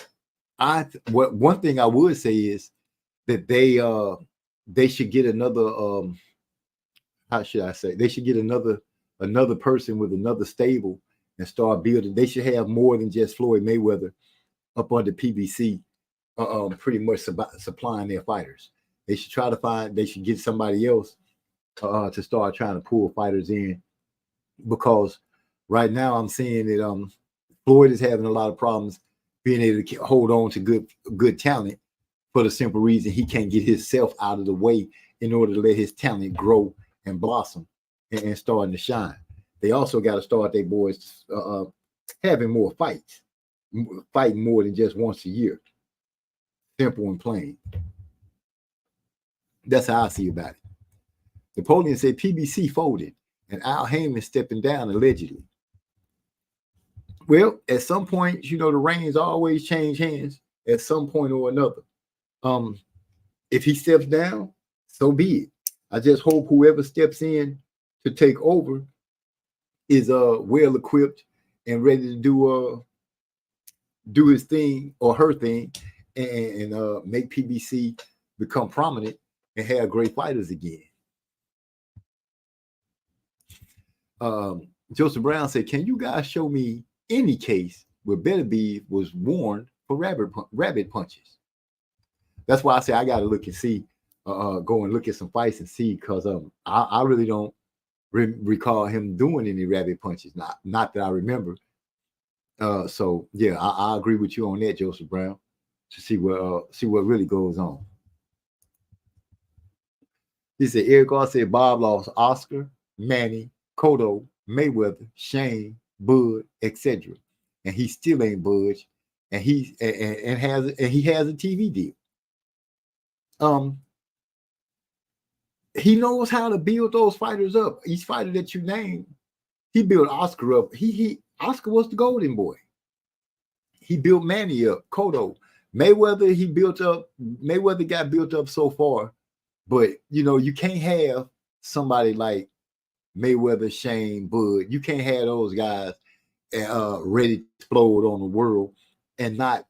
one thing I would say is that they should get another how should I say? They should get another person with another stable and start building. They should have more than just Floyd Mayweather up under PBC, pretty much supplying their fighters. They should get somebody else to start trying to pull fighters in, because right now I'm seeing that Floyd is having a lot of problems being able to hold on to good talent, for the simple reason he can't get himself out of the way in order to let his talent grow and blossom and starting to shine. They also got to start their boys having more fights, fighting more than just once a year. Simple and plain. That's how I see about it. Napoleon said PBC folded and Al Heyman stepping down allegedly. Well, at some point, you know, the reins always change hands at some point or another. If he steps down, so be it. I just hope whoever steps in to take over is well equipped and ready to do his thing or her thing and make PBC become prominent and have great fighters again. Joseph Brown said, can you guys show me any case where Better Be was warned for rabbit punches. That's why I say I got to look and see, go and look at some fights and see, because I really don't recall him doing any rabbit punches. Not that I remember. So yeah, I agree with you on that, Joseph Brown. To see what really goes on. He said Eric Garcia said Bob lost Oscar, Manny, Cotto, Mayweather, Shane, Bud, etc. And he still ain't budged. And he has a TV deal. He knows how to build those fighters up. Each fighter that you name, he built Oscar up. Oscar was the golden boy. He built Manny up, Cotto. Mayweather, Mayweather got built up so far, but you can't have somebody like Mayweather, Shane, Bud. You can't have those guys ready to explode on the world and not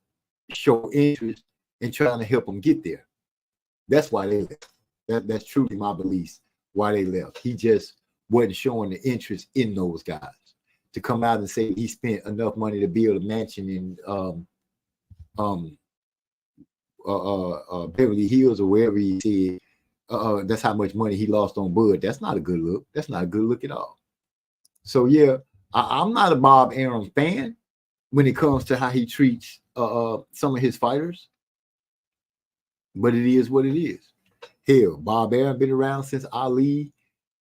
show interest in trying to help them get there. That's why they left. That's truly my belief why they left. He just wasn't showing the interest in those guys to come out and say he spent enough money to build a mansion in Beverly Hills or wherever he said that's how much money he lost on Bud. That's not a good look. That's not a good look at all. So yeah, I'm not a Bob Arum fan when it comes to how he treats some of his fighters, but it is what it is. Hell, Bob Arum been around since Ali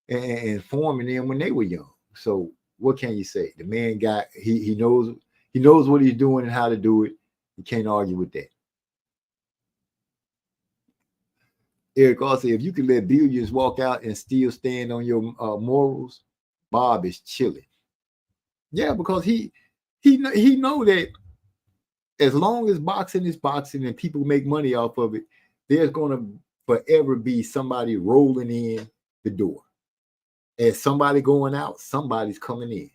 and forming them when they were young. So what can you say? The man he knows what he's doing and how to do it. You can't argue with that. Eric also, if you could let billions walk out and still stand on your morals, Bob is chilling. Yeah, because he know that as long as boxing is boxing and people make money off of it, there's going to forever be somebody rolling in the door. As somebody going out, somebody's coming in.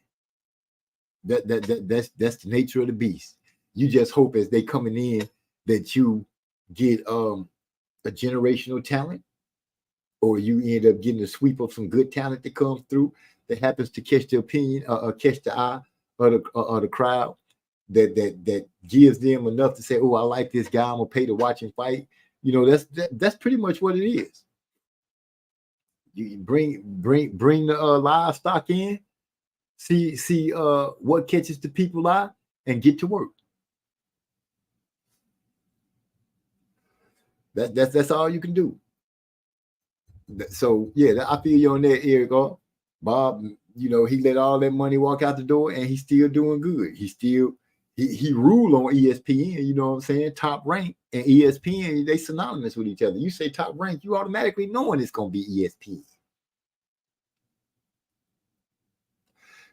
That's the nature of the beast. You just hope as they coming in that you get a generational talent, or you end up getting a sweep of some good talent that comes through that happens to catch the opinion or catch the eye of the crowd that gives them enough to say, oh, I like this guy, I'm gonna pay to watch him fight. That's pretty much what it is. You bring the livestock in, see what catches the people's eye, and get to work. That's all you can do. So yeah, I feel you on that, Eric. Bob, he let all that money walk out the door, and he's still doing good. He rule on ESPN. You know what I'm saying? Top Rank and ESPN, they synonymous with each other. You say Top Rank, you automatically knowing it's gonna be ESPN.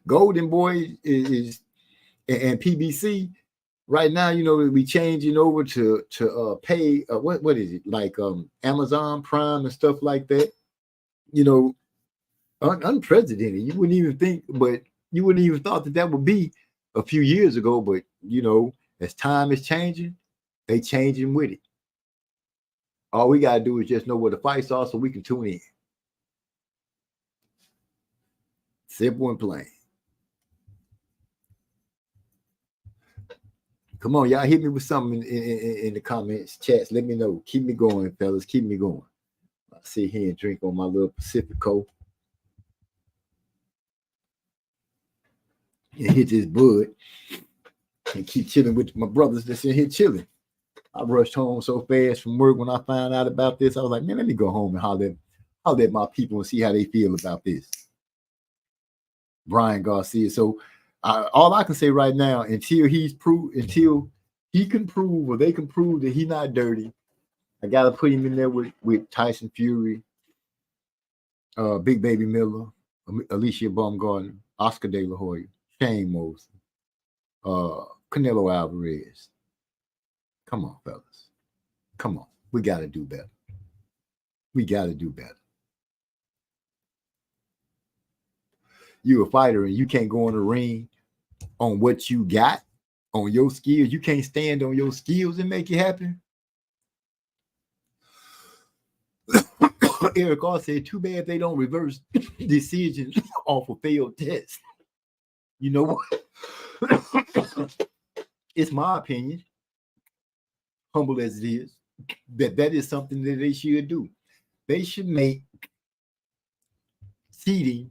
Golden Boy is and PBC. Right now, we changing over to pay what is it, like Amazon Prime and stuff like that. Unprecedented. You wouldn't even think, but you wouldn't even thought that would be a few years ago. But as time is changing, they changing with it. All we gotta do is just know where the fights are so we can tune in. Simple and plain. Come on, y'all, hit me with something in the comments, chats. Let me know. Keep me going, fellas. Keep me going. I sit here and drink on my little Pacifico and hit this bud and keep chilling with my brothers that's in here chilling. I rushed home so fast from work when I found out about this. I was like, man, let me go home and holler at my people and see how they feel about this. Ryan Garcia. So all I can say right now, until he can prove or they can prove that he's not dirty, I gotta put him in there with Tyson Fury, Big Baby Miller, Alicia Baumgartner, Oscar De La Hoya, Shane Mosley, Canelo Alvarez. Come on, fellas. Come on. We gotta do better. We gotta do better. You're a fighter and you can't go in the ring on what you got, on your skills. You can't stand on your skills and make it happen. Eric R said, too bad they don't reverse decisions off of failed tests. You know what? It's my opinion. humble as it is, that is something that they should do. They should make cheating.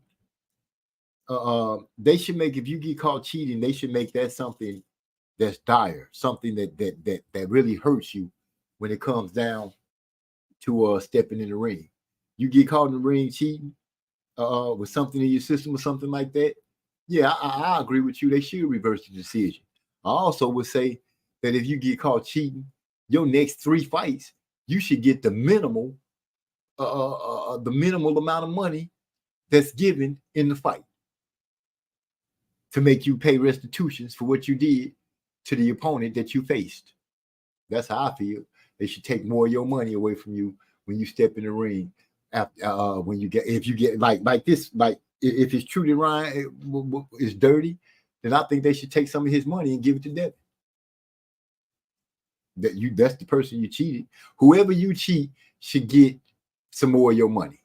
They should make, if you get caught cheating, they should make that something that's dire, something that really hurts you when it comes down to stepping in the ring. You get caught in the ring cheating with something in your system or something like that. Yeah, I agree with you. They should reverse the decision. I also would say that if you get caught cheating, your next 3 fights, you should get the minimal amount of money that's given in the fight to make you pay restitutions for what you did to the opponent that you faced. That's how I feel. They should take more of your money away from you when you step in the ring. After when you get, if you get like this, like if it's true that Ryan is dirty, then I think they should take some of his money and give it to Devin. That's the person you cheated. Whoever you cheat should get some more of your money.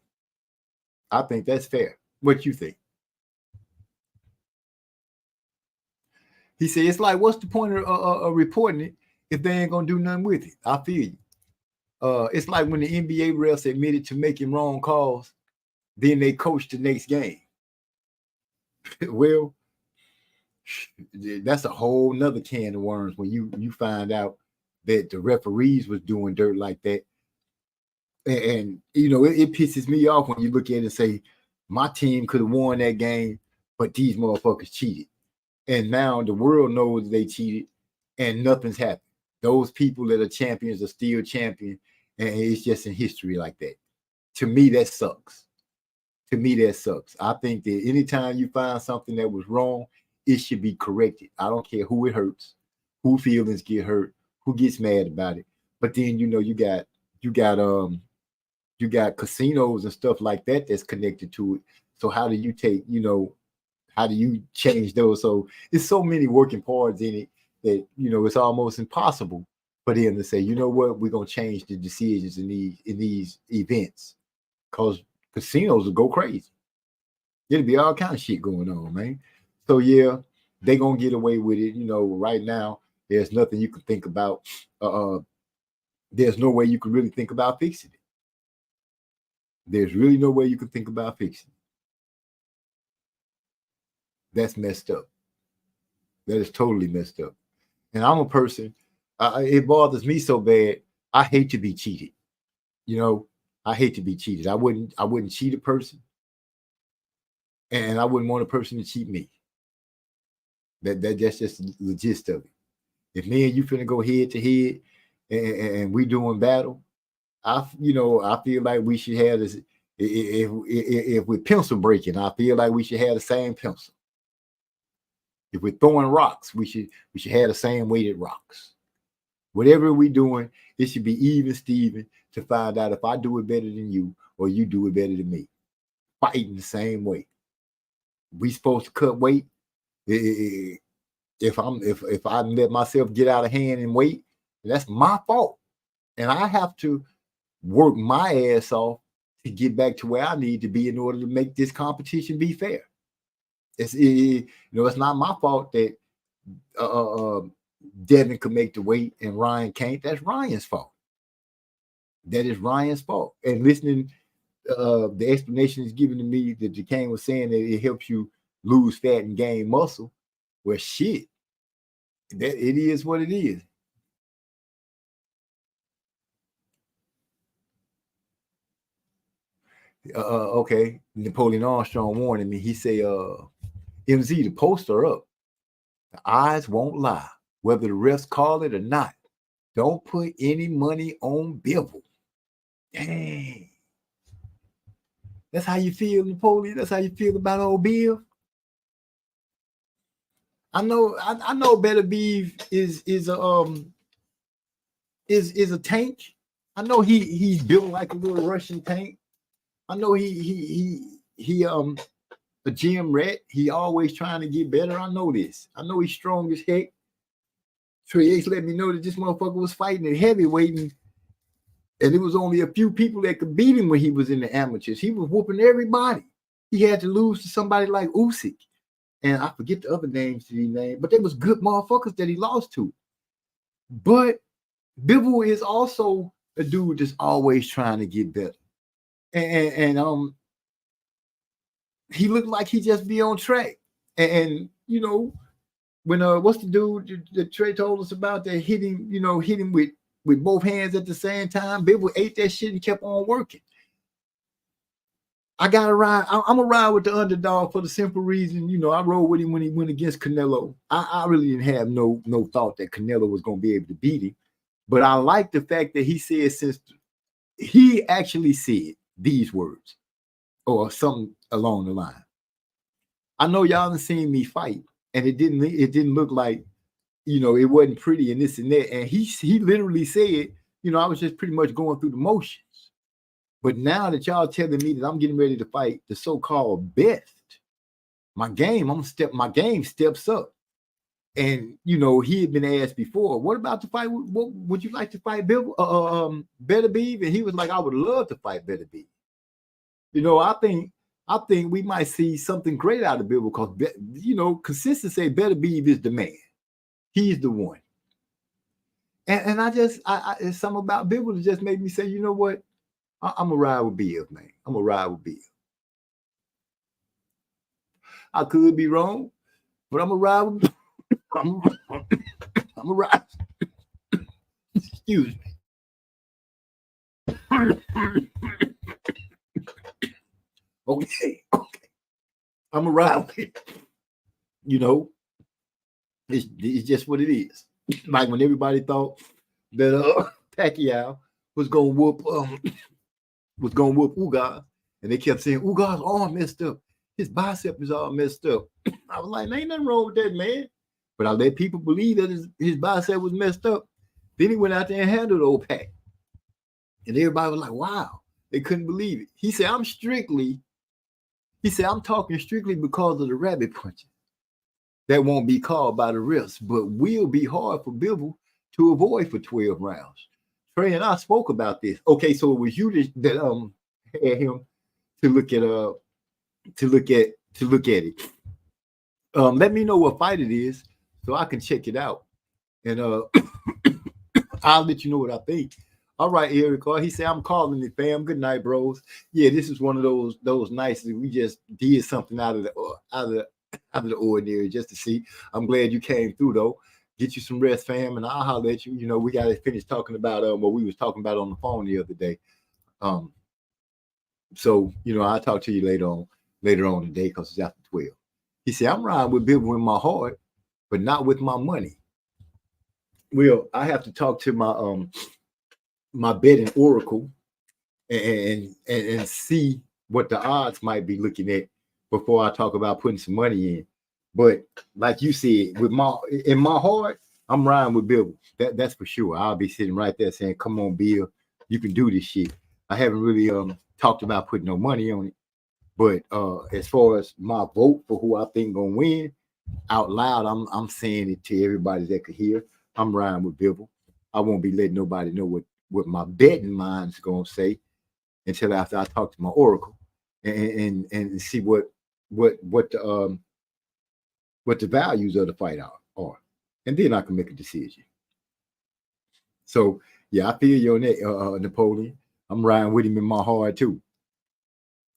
I think that's fair. What you think? He said, it's like, what's the point of reporting it if they ain't gonna do nothing with it? I feel you. It's like when the NBA refs admitted to making wrong calls, then they coached the next game. Well, that's a whole nother can of worms when you find out that the referees was doing dirt like that. And you know, it pisses me off when you look at it and say, my team could have won that game, but these motherfuckers cheated. And now the world knows they cheated and nothing's happened. Those people that are champions are still champion, and it's just in history like that. To me, that sucks. To me, that sucks. I think that anytime you find something that was wrong, it should be corrected. I don't care who it hurts, who feelings get hurt, who gets mad about it. But then, you know, you got casinos and stuff like that that's connected to it. So how do you take, you know, how do you change those? So there's so many working parts in it that, you know, it's almost impossible for them to say, you know what, we're gonna change the decisions in these events, because casinos will go crazy. There'll be all kind of shit going on, man. So yeah, they're gonna get away with it. You know, right now there's nothing you can think about. There's no way you can really think about fixing it. There's really no way you can think about fixing it. That's messed up. That is totally messed up. And I'm a person, it bothers me so bad. I hate to be cheated. You know, I hate to be cheated. I wouldn't cheat a person, and I wouldn't want a person to cheat me. That's just the gist of it. If me and you finna go head to head and we doing battle, I feel like we should have this. If we're pencil breaking, I feel like we should have the same pencil. If we're throwing rocks, we should have the same weighted rocks. Whatever we're doing, it should be even Steven to find out if I do it better than you or you do it better than me. Fighting the same way. We supposed to cut weight. If I let myself get out of hand and weight, that's my fault. And I have to work my ass off to get back to where I need to be in order to make this competition be fair. It's not my fault that Devin could make the weight and Ryan can't. That's Ryan's fault. That is Ryan's fault. And listening, the explanation is given to me that Duquesne was saying that it helps you lose fat and gain muscle. Well, shit, that it is what it is. Okay, Napoleon Armstrong warning me. He say, MZ, the poster up. The eyes won't lie, whether the refs call it or not. Don't put any money on Bivol. Dang. That's how you feel, Napoleon? That's how you feel about old Bill? I know Better Beef is a tank. I know he's built like a little Russian tank. I know he a gym rat. He always trying to get better. I know this. I know he's strong as heck. Trey X let me know that this motherfucker was fighting at heavyweight, and it was only a few people that could beat him when he was in the amateurs. He was whooping everybody. He had to lose to somebody like Usyk, and I forget the other names that he named, but they was good motherfuckers that he lost to. But Bivol is also a dude that's always trying to get better. And he looked like he just be on track. And you know, when what's the dude that Trey told us about that hit him with both hands at the same time? Bivol ate that shit and kept on working. I gotta ride. I'm gonna ride with the underdog for the simple reason, I rode with him when he went against Canelo. I really didn't have no thought that Canelo was gonna be able to beat him, but I like the fact that he said, since he actually said these words or something along the line. I know y'all done seen me fight, and it didn't look like, it wasn't pretty and this and that. And he literally said, I was just pretty much going through the motions. But now that y'all telling me that I'm getting ready to fight the so-called best, my game steps up. And he had been asked before, what about the fight? What would you like to fight Better Beeve? And he was like, I would love to fight Better Beeve. I think we might see something great out of Bivol because consistency say Better Beeve is the man. He's the one. And I it's something about Bivol that just made me say, you know what? I'm gonna ride with Beeve, man. I'm gonna ride with Beeve. I could be wrong, but I'm gonna ride with I'm gonna ride. Excuse me. Okay. I'm gonna ride with it. It's just what it is. Like when everybody thought that Pacquiao was gonna whoop Ugas, and they kept saying Ugas' arm messed up, his bicep is all messed up. I was like, ain't nothing wrong with that, man. But I let people believe that his bicep was messed up. Then he went out there and handled old Pac, and everybody was like, wow, they couldn't believe it. He said, I'm talking strictly because of the rabbit punches that won't be called by the refs, but will be hard for Bivol to avoid for 12 rounds. Trey and I spoke about this. Okay, so it was you that had him to look at it. Let me know what fight it is so I can check it out, and I'll let you know what I think. All right, Eric. He said, I'm calling it, fam. Good night, bros. Yeah, this is one of those nights that we just did something out of the ordinary just to see. I'm glad you came through though. Get you some rest, fam, and I'll holler at you. We got to finish talking about what we was talking about on the phone the other day. So I'll talk to you later on today because it's after 12. He said, I'm riding with Bivol in my heart, but not with my money. Well, I have to talk to my betting oracle and see what the odds might be looking at before I talk about putting some money in. But like you said, in my heart, I'm riding with Bivol. That's for sure. I'll be sitting right there saying, come on, Bill, you can do this shit. I haven't really talked about putting no money on it. But as far as my vote for who I think gonna win, out loud, I'm saying it to everybody that could hear. I'm riding with Bivol. I won't be letting nobody know what my betting mind's gonna say until after I talk to my oracle and see what the values of the fight are, and then I can make a decision. So yeah, I feel you on that, Napoleon. I'm riding with him in my heart too.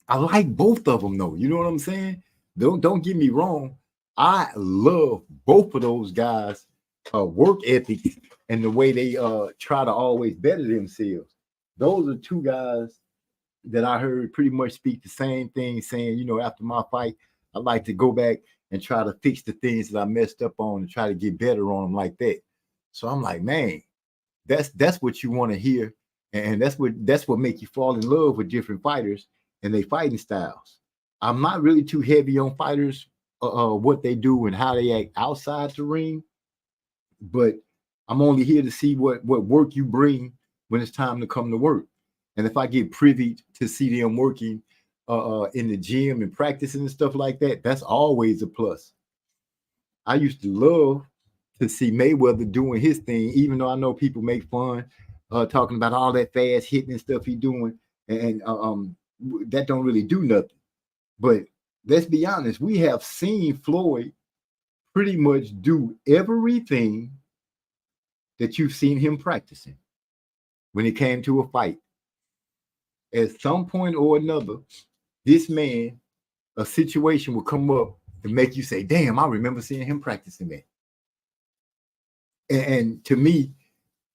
I like both of them though. You know what I'm saying? Don't get me wrong. I love both of those guys' work ethic and the way they try to always better themselves. Those are two guys that I heard pretty much speak the same thing, saying, after my fight, I'd like to go back and try to fix the things that I messed up on and try to get better on them like that. So I'm like, man, that's what you want to hear. And that's what make you fall in love with different fighters and their fighting styles. I'm not really too heavy on fighters, what they do and how they act outside the ring, but I'm only here to see what work you bring when it's time to come to work. And if I get privy to see them working in the gym and practicing and stuff like that, that's always a plus. I used to love to see Mayweather doing his thing, even though I know people make fun talking about all that fast hitting and stuff he's doing, and that don't really do nothing. But let's be honest, we have seen Floyd pretty much do everything that you've seen him practicing when it came to a fight. At some point or another, this man, a situation will come up to make you say, damn, I remember seeing him practicing that. And to me,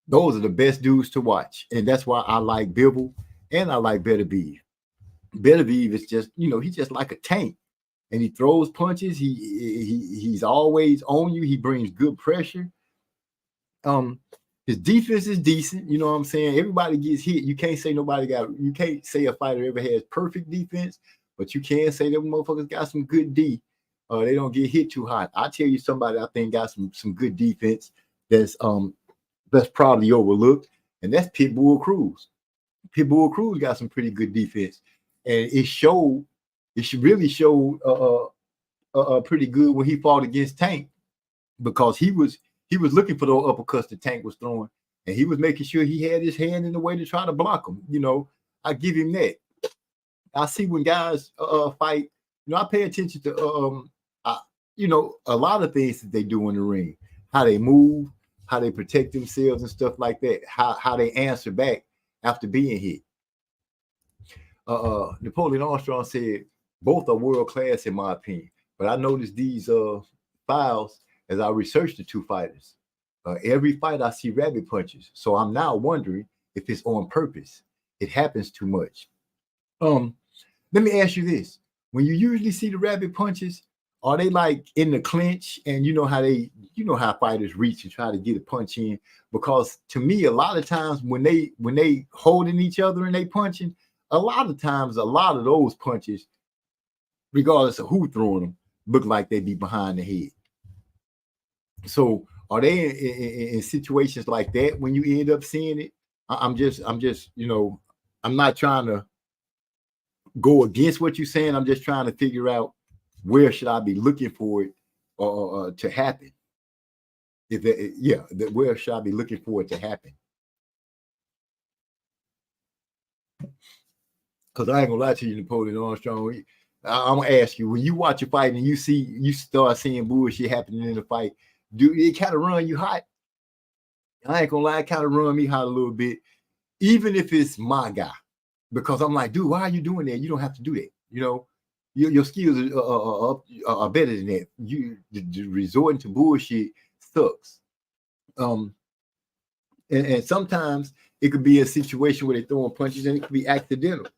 those are the best dudes to watch. And that's why I like Bivol and I like Beterbiev. Beterbiev is just, he's just like a tank. And he throws punches. He's always on you. He brings good pressure. His defense is decent. You know what I'm saying? Everybody gets hit. You can't say you can't say a fighter ever has perfect defense, but you can say them motherfuckers got some good D. They don't get hit too hard. I tell you somebody I think got some good defense that's probably overlooked, and that's Pitbull Cruz. Pitbull Cruz got some pretty good defense. And it really showed pretty good when he fought against Tank, because he was looking for those uppercuts the Tank was throwing, and he was making sure he had his hand in the way to try to block them. I give him that. I see when guys fight, I pay attention to a lot of things that they do in the ring, how they move, how they protect themselves and stuff like that, how they answer back after being hit. Napoleon Armstrong said both are world class in my opinion, but I noticed these files as I researched the two fighters. Every fight I see rabbit punches, so I'm now wondering if it's on purpose. It happens too much. Let me ask you this: when you usually see the rabbit punches, are they like in the clinch? And you know how fighters reach and try to get a punch in? Because to me, a lot of times when they holding each other and they punching, a lot of times a lot of those punches, regardless of who throwing them, look like they be behind the head. So are they in situations like that when you end up seeing it? I'm just I'm not trying to go against what you're saying. I'm just trying to figure out where should I be looking for it to happen. Where should I be looking for it to happen? Because I ain't gonna lie to you, Napoleon Armstrong. I'm gonna ask you, when you watch a fight and you start seeing bullshit happening in the fight, do it kind of run you hot? I ain't gonna lie, it kind of run me hot a little bit, even if it's my guy, because I'm like, dude, why are you doing that? You don't have to do that. Your skills are better than that. You resorting to bullshit sucks. And sometimes it could be a situation where they're throwing punches and it could be accidental.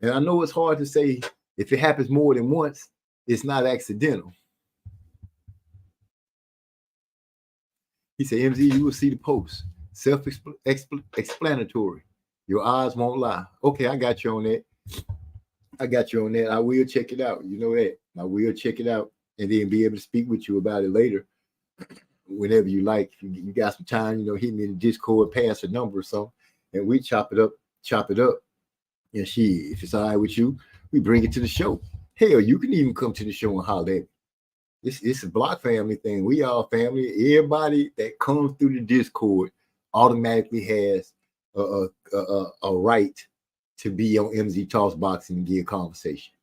And I know it's hard to say if it happens more than once, it's not accidental. He said, MZ, you will see the post. Self-explanatory. Your eyes won't lie. Okay, I got you on that. I will check it out. You know that. I will check it out and then be able to speak with you about it later, whenever you like. If you got some time, hit me in the Discord, pass a number or something, and we chop it up. And if it's all right with you, we bring it to the show. Hell, you can even come to the show and holler at me. It's a block family thing. We all family. Everybody that comes through the Discord automatically has a right to be on MZ Talks Boxing and get a conversation.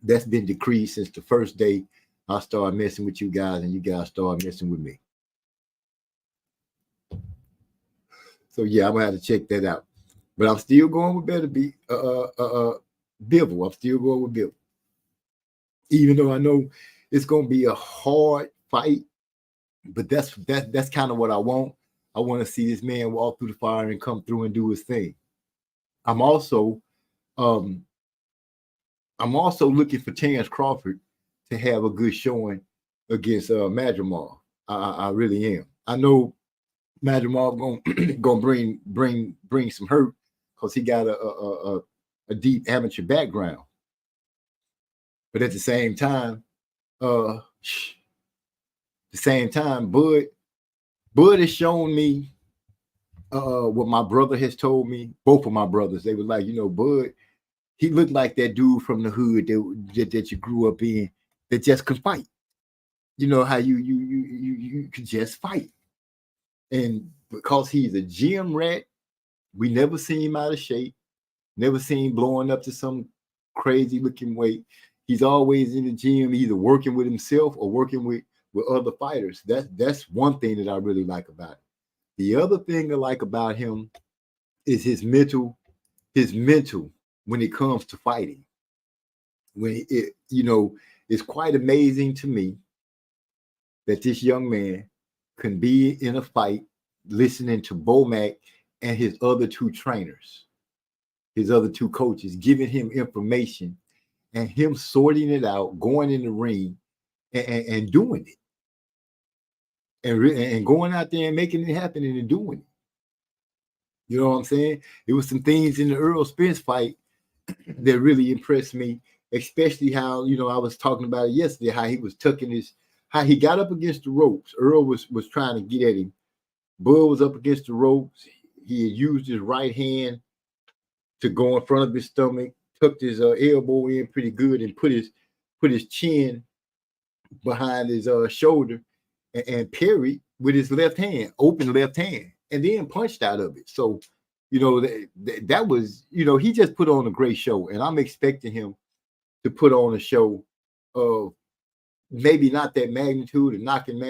That's been decreed since the first day I started messing with you guys and you guys started messing with me. So yeah, I'm gonna have to check that out. But I'm still going with Bivol. I'm still going with Bivol. Even though I know it's gonna be a hard fight, but that's kind of what I want. I want to see this man walk through the fire and come through and do his thing. I'm also looking for Terrence Crawford to have a good showing against Madrimal. I really am. I know Madrimal gonna bring some hurt because he got a deep amateur background. But at the same time, Bud has shown me what my brother has told me. Both of my brothers, they were like, Bud, he looked like that dude from the hood that you grew up in that just could fight. You know how you could just fight. And because he's a gym rat, we never seen him out of shape, never seen him blowing up to some crazy looking weight. He's always in the gym, either working with himself or working with with other fighters. That's one thing that I really like about it. The other thing I like about him is his mental when it comes to fighting. When it, it's quite amazing to me that this young man can be in a fight listening to Bomac and his other two trainers, his other two coaches, giving him information and him sorting it out, going in the ring and doing it. And going out there and making it happen and doing it. You know what I'm saying? It was some things in the Earl Spence fight that really impressed me, especially how, I was talking about it yesterday, how he was how he got up against the ropes. Earl was trying to get at him. Bud was up against the ropes. He had used his right hand to go in front of his stomach, tucked his elbow in pretty good, and put his chin behind his shoulder and parried with his left hand, open left hand, and then punched out of it. So, that was, he just put on a great show, and I'm expecting him to put on a show of maybe not that magnitude of knocking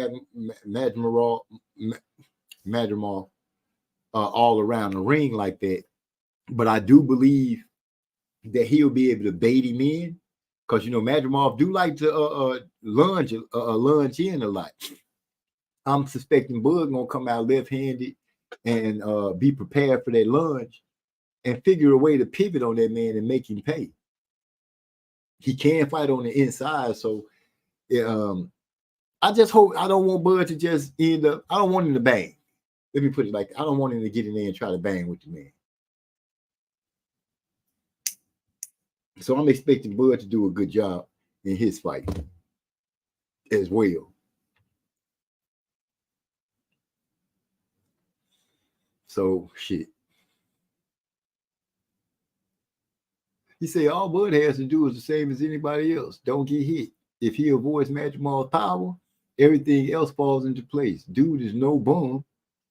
Madrimov all around the ring like that. But I do believe that he'll be able to bait him in, because Madrimov do like to lunge in a lot. I'm suspecting Bud gonna come out left-handed and be prepared for that lunge and figure a way to pivot on that man and make him pay. He can fight on the inside, so I just hope I don't want Bud to just end up. I don't want him to bang. Let me put it like, I don't want him to get in there and try to bang with the man. So I'm expecting Bud to do a good job in his fight as well. So shit. He said all Bud has to do is the same as anybody else. Don't get hit. If he avoids Madrimal's power, everything else falls into place. Dude is no bum,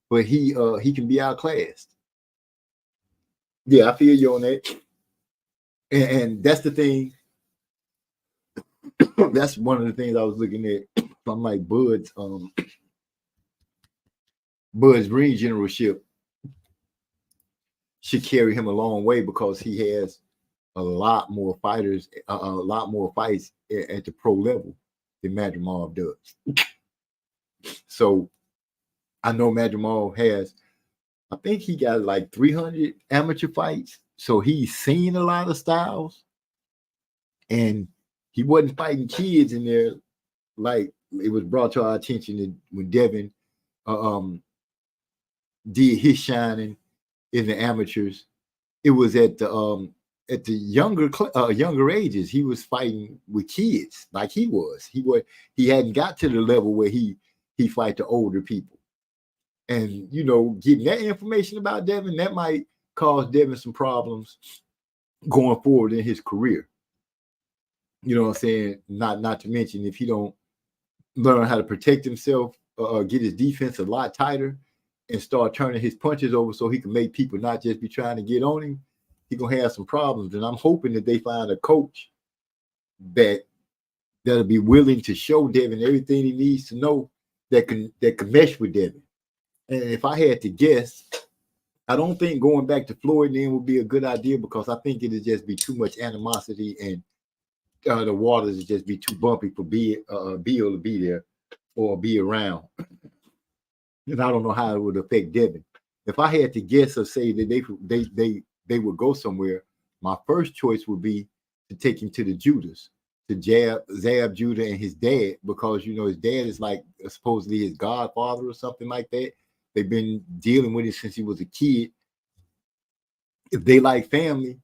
but he can be outclassed. Yeah, I feel you on that. And that's the thing. That's one of the things I was looking at. I'm like, Bud's ring generalship should carry him a long way, because he has a lot more fighters, a lot more fights at the pro level than Madrimov does. So I know Madrimov has, I think he got like 300 amateur fights. So he's seen a lot of styles, and he wasn't fighting kids in there like it was brought to our attention when Devin did his shining in the amateurs. It was at the younger ages. He was fighting with kids like he was. He hadn't got to the level where he fight the older people. And getting that information about Devin, that might cause Devin some problems going forward in his career. You know what I'm saying? Not to mention, if he don't learn how to protect himself, get his defense a lot tighter, and start turning his punches over so he can make people not just be trying to get on him, he's gonna have some problems. And I'm hoping that they find a coach that'll be willing to show Devin everything he needs to know that can mesh with Devin. And if I had to guess, I don't think going back to Floyd then would be a good idea, because I think it'd just be too much animosity, and the waters would just be too bumpy for Bill to be there or be around. And I don't know how it would affect Devin. If I had to guess or say that they would go somewhere, my first choice would be to take him to the Judas, to Zab Judah and his dad, because his dad is like supposedly his godfather or something like that. They've been dealing with it since he was a kid. If they like family,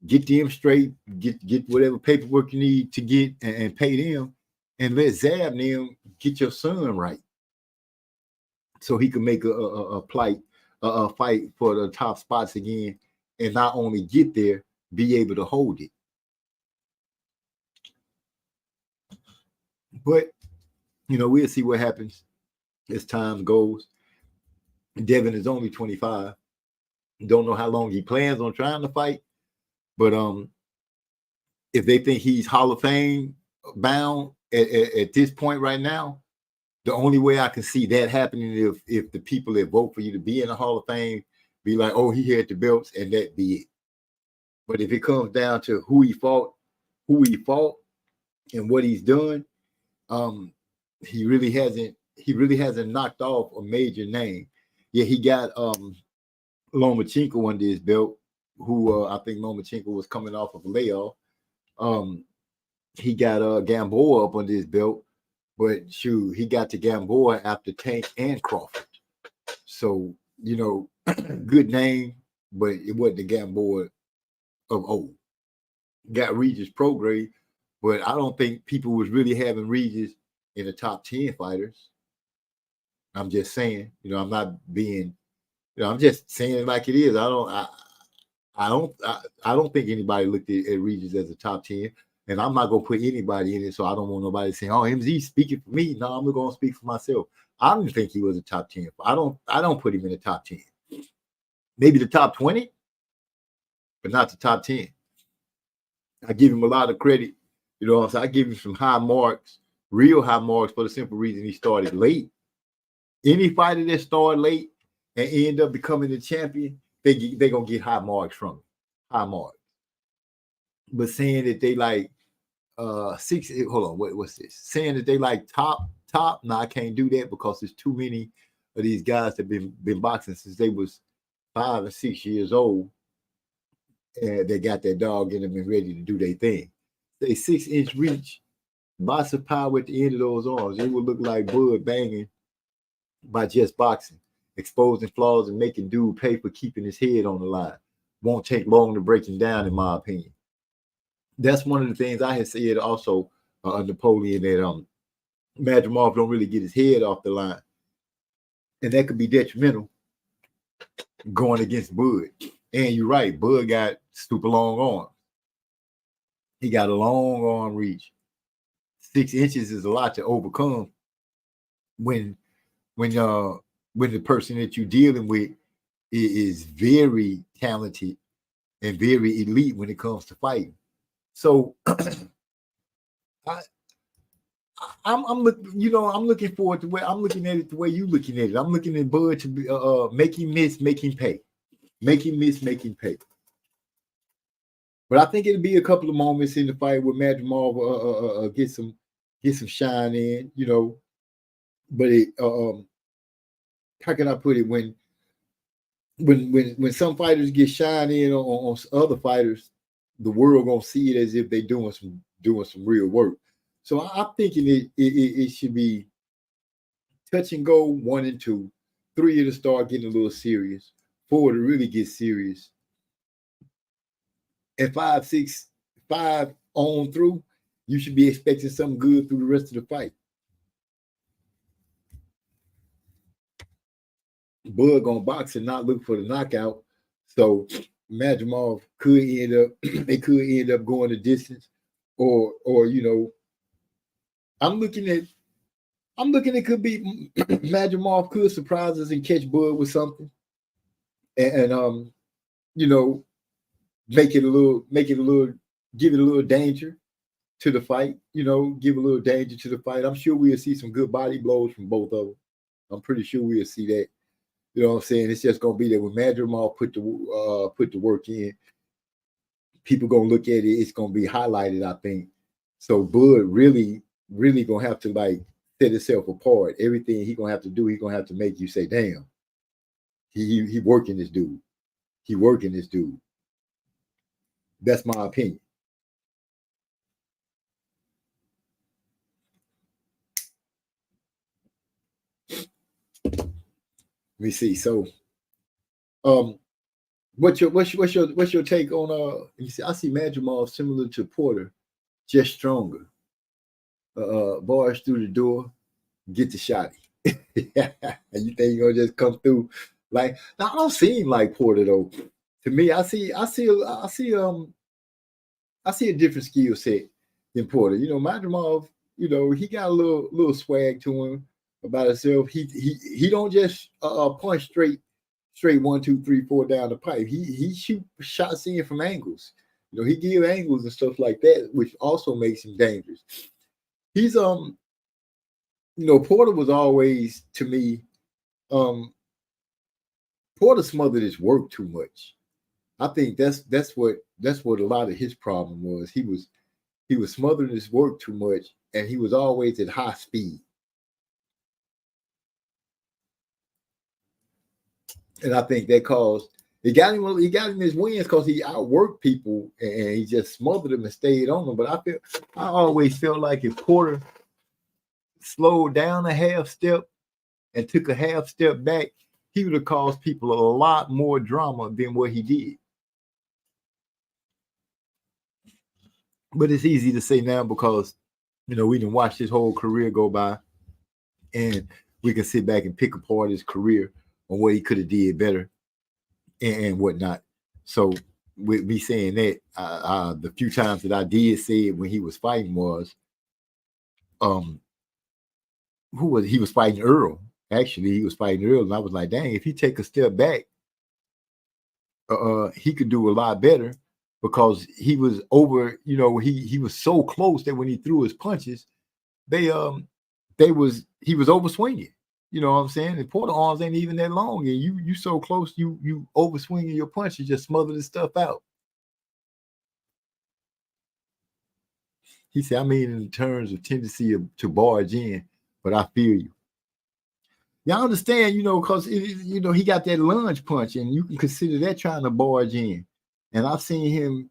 get them straight, get whatever paperwork you need to get and pay them, and let Zab and them get your son right, so he can make a fight for the top spots again, and not only get there, be able to hold it. But we'll see what happens as time goes. Devin is only 25. Don't know how long he plans on trying to fight, but if they think he's Hall of Fame bound at this point right now, The only way I can see that happening if the people that vote for you to be in the Hall of Fame be like, oh, he had the belts, and that be it. But if it comes down to who he fought, and what he's done, he really hasn't knocked off a major name. Yeah, he got Lomachenko under his belt, who I think Lomachenko was coming off of a layoff. He got Gamboa up under his belt, but shoot, he got to Gamboa after Tank and Crawford. So, you know, good name, but it wasn't the Gamboa of old. Got Regis Prograis, but I don't think people was really having Regis in the top 10 fighters. I'm just saying, you know, I'm not being, you know, I'm just saying it like it is. I don't think anybody looked at Regis as a top 10, and I'm not gonna put anybody in it, so I don't want nobody saying, "Oh, MZ speaking for me." No, I'm gonna speak for myself. I don't think he was a top 10. I don't put him in the top 10. Maybe the top 20, but not the top 10. I give him a lot of credit. You know what I'm saying? I give him some high marks, real high marks, for the simple reason he started late. Any fighter that started late and end up becoming the champion, they're going to get high marks from him. High marks. But saying that they like what's this? Saying that they like top, no, I can't do that because there's too many of these guys that been boxing since they was 5 or 6 years old. And they got that dog in them and ready to do their thing. They 6-inch reach, lots of power at the end of those arms. It would look like Bud banging by just boxing, exposing flaws and making dude pay for keeping his head on the line. Won't take long to break him down, in my opinion. That's one of the things I had said also Napoleon, that Madrimov don't really get his head off the line, and that could be detrimental going against Bud. And you're right, Bud got super long arms. He got a long arm reach. 6 inches is a lot to overcome when the person that you're dealing with is very talented and very elite when it comes to fighting. So I'm looking forward to where I'm looking at it the way you looking at it. I'm looking at Bud to be make him miss, make him pay. Make him miss, make him pay. But I think it'll be a couple of moments in the fight where Madrimov get some shine in, you know. But it how can I put it, when some fighters get shine in on other fighters, the world gonna see it as if they doing some real work. So I'm thinking it should be touch and go 1 and 2, 3 to start getting a little serious, 4 to really get serious, and 5, 6, 5 on through, you should be expecting something good through the rest of the fight. Bud gonna box and not look for the knockout, so Madrimov could end up going the distance, or you know, I'm looking at could be Madrimov could surprise us and catch Bud with something, and you know, give it a little danger to the fight. You know, give a little danger to the fight. I'm sure we'll see some good body blows from both of them. I'm pretty sure we'll see that. You know what I'm saying? It's just gonna be that when Madrimov put the work in, people gonna look at it. It's gonna be highlighted, I think. So Bud really gonna have to like set himself apart. Everything he gonna have to do, he gonna have to make you say, "Damn, he working this dude. He working this dude." That's my opinion. Let me see. So, what's your take on you see? I see Madrimov similar to Porter, just stronger. Bars through the door, get the shotty. And you think you're gonna just come through? Like, now, I don't see him like Porter though. To me, I see a different skill set than Porter. You know, Madrimov, you know, he got a little swag to him about himself. He don't just punch straight 1, 2, 3, 4 down the pipe. He shoot shots in from angles. You know, he give angles and stuff like that, which also makes him dangerous. He's Porter was always, to me, Porter smothered his work too much. I think that's what a lot of his problem was. He was smothering his work too much, and he was always at high speed. And I think that caused he got him his wins because he outworked people and he just smothered them and stayed on them. But I always felt like if Porter slowed down a half step and took a half step back, he would have caused people a lot more drama than what he did. But it's easy to say now because, we didn't watch his whole career go by, and we can sit back and pick apart his career on what he could have did better and whatnot. So with me saying that, the few times that I did say it when he was fighting was, he was fighting Earl. Actually, he was fighting Earl, and I was like, dang, if he take a step back, he could do a lot better because he was over, he was so close that when he threw his punches, he was over swinging. You know what I'm saying? And Porter arms ain't even that long, and you so close, you over swinging your punch, you just smother the stuff out. He said, I mean, in terms of tendency to barge in, but I feel you. Y'all understand, because he got that lunge punch, and you can consider that trying to barge in. And I've seen him,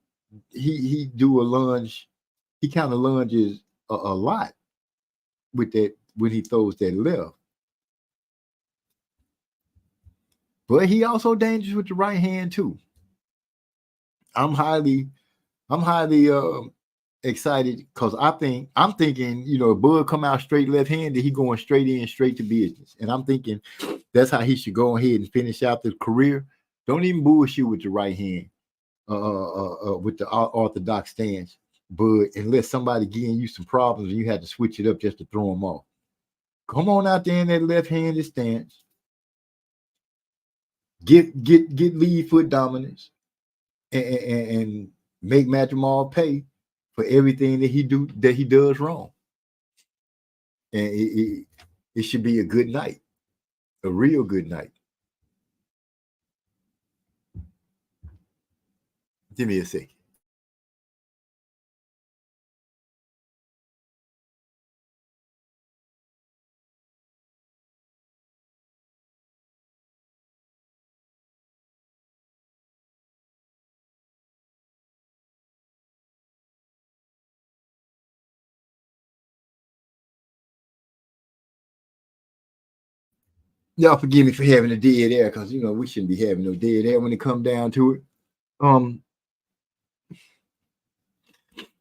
he do a lunge. He kind of lunges a lot with that when he throws that left. But he also dangerous with the right hand too. I'm highly excited because I'm thinking, if Bud come out straight left-handed, he going straight in, straight to business. And I'm thinking that's how he should go ahead and finish out the career. Don't even bullshit with the right hand, with the orthodox stance, Bud, unless somebody giving you some problems and you had to switch it up just to throw them off. Come on out there in that left-handed stance. Get lead foot dominance and make Majamal pay for everything that he does wrong. And it should be a good night, a real good night. Give me a second. Y'all forgive me for having a dead air because we shouldn't be having no dead air when it comes down to it.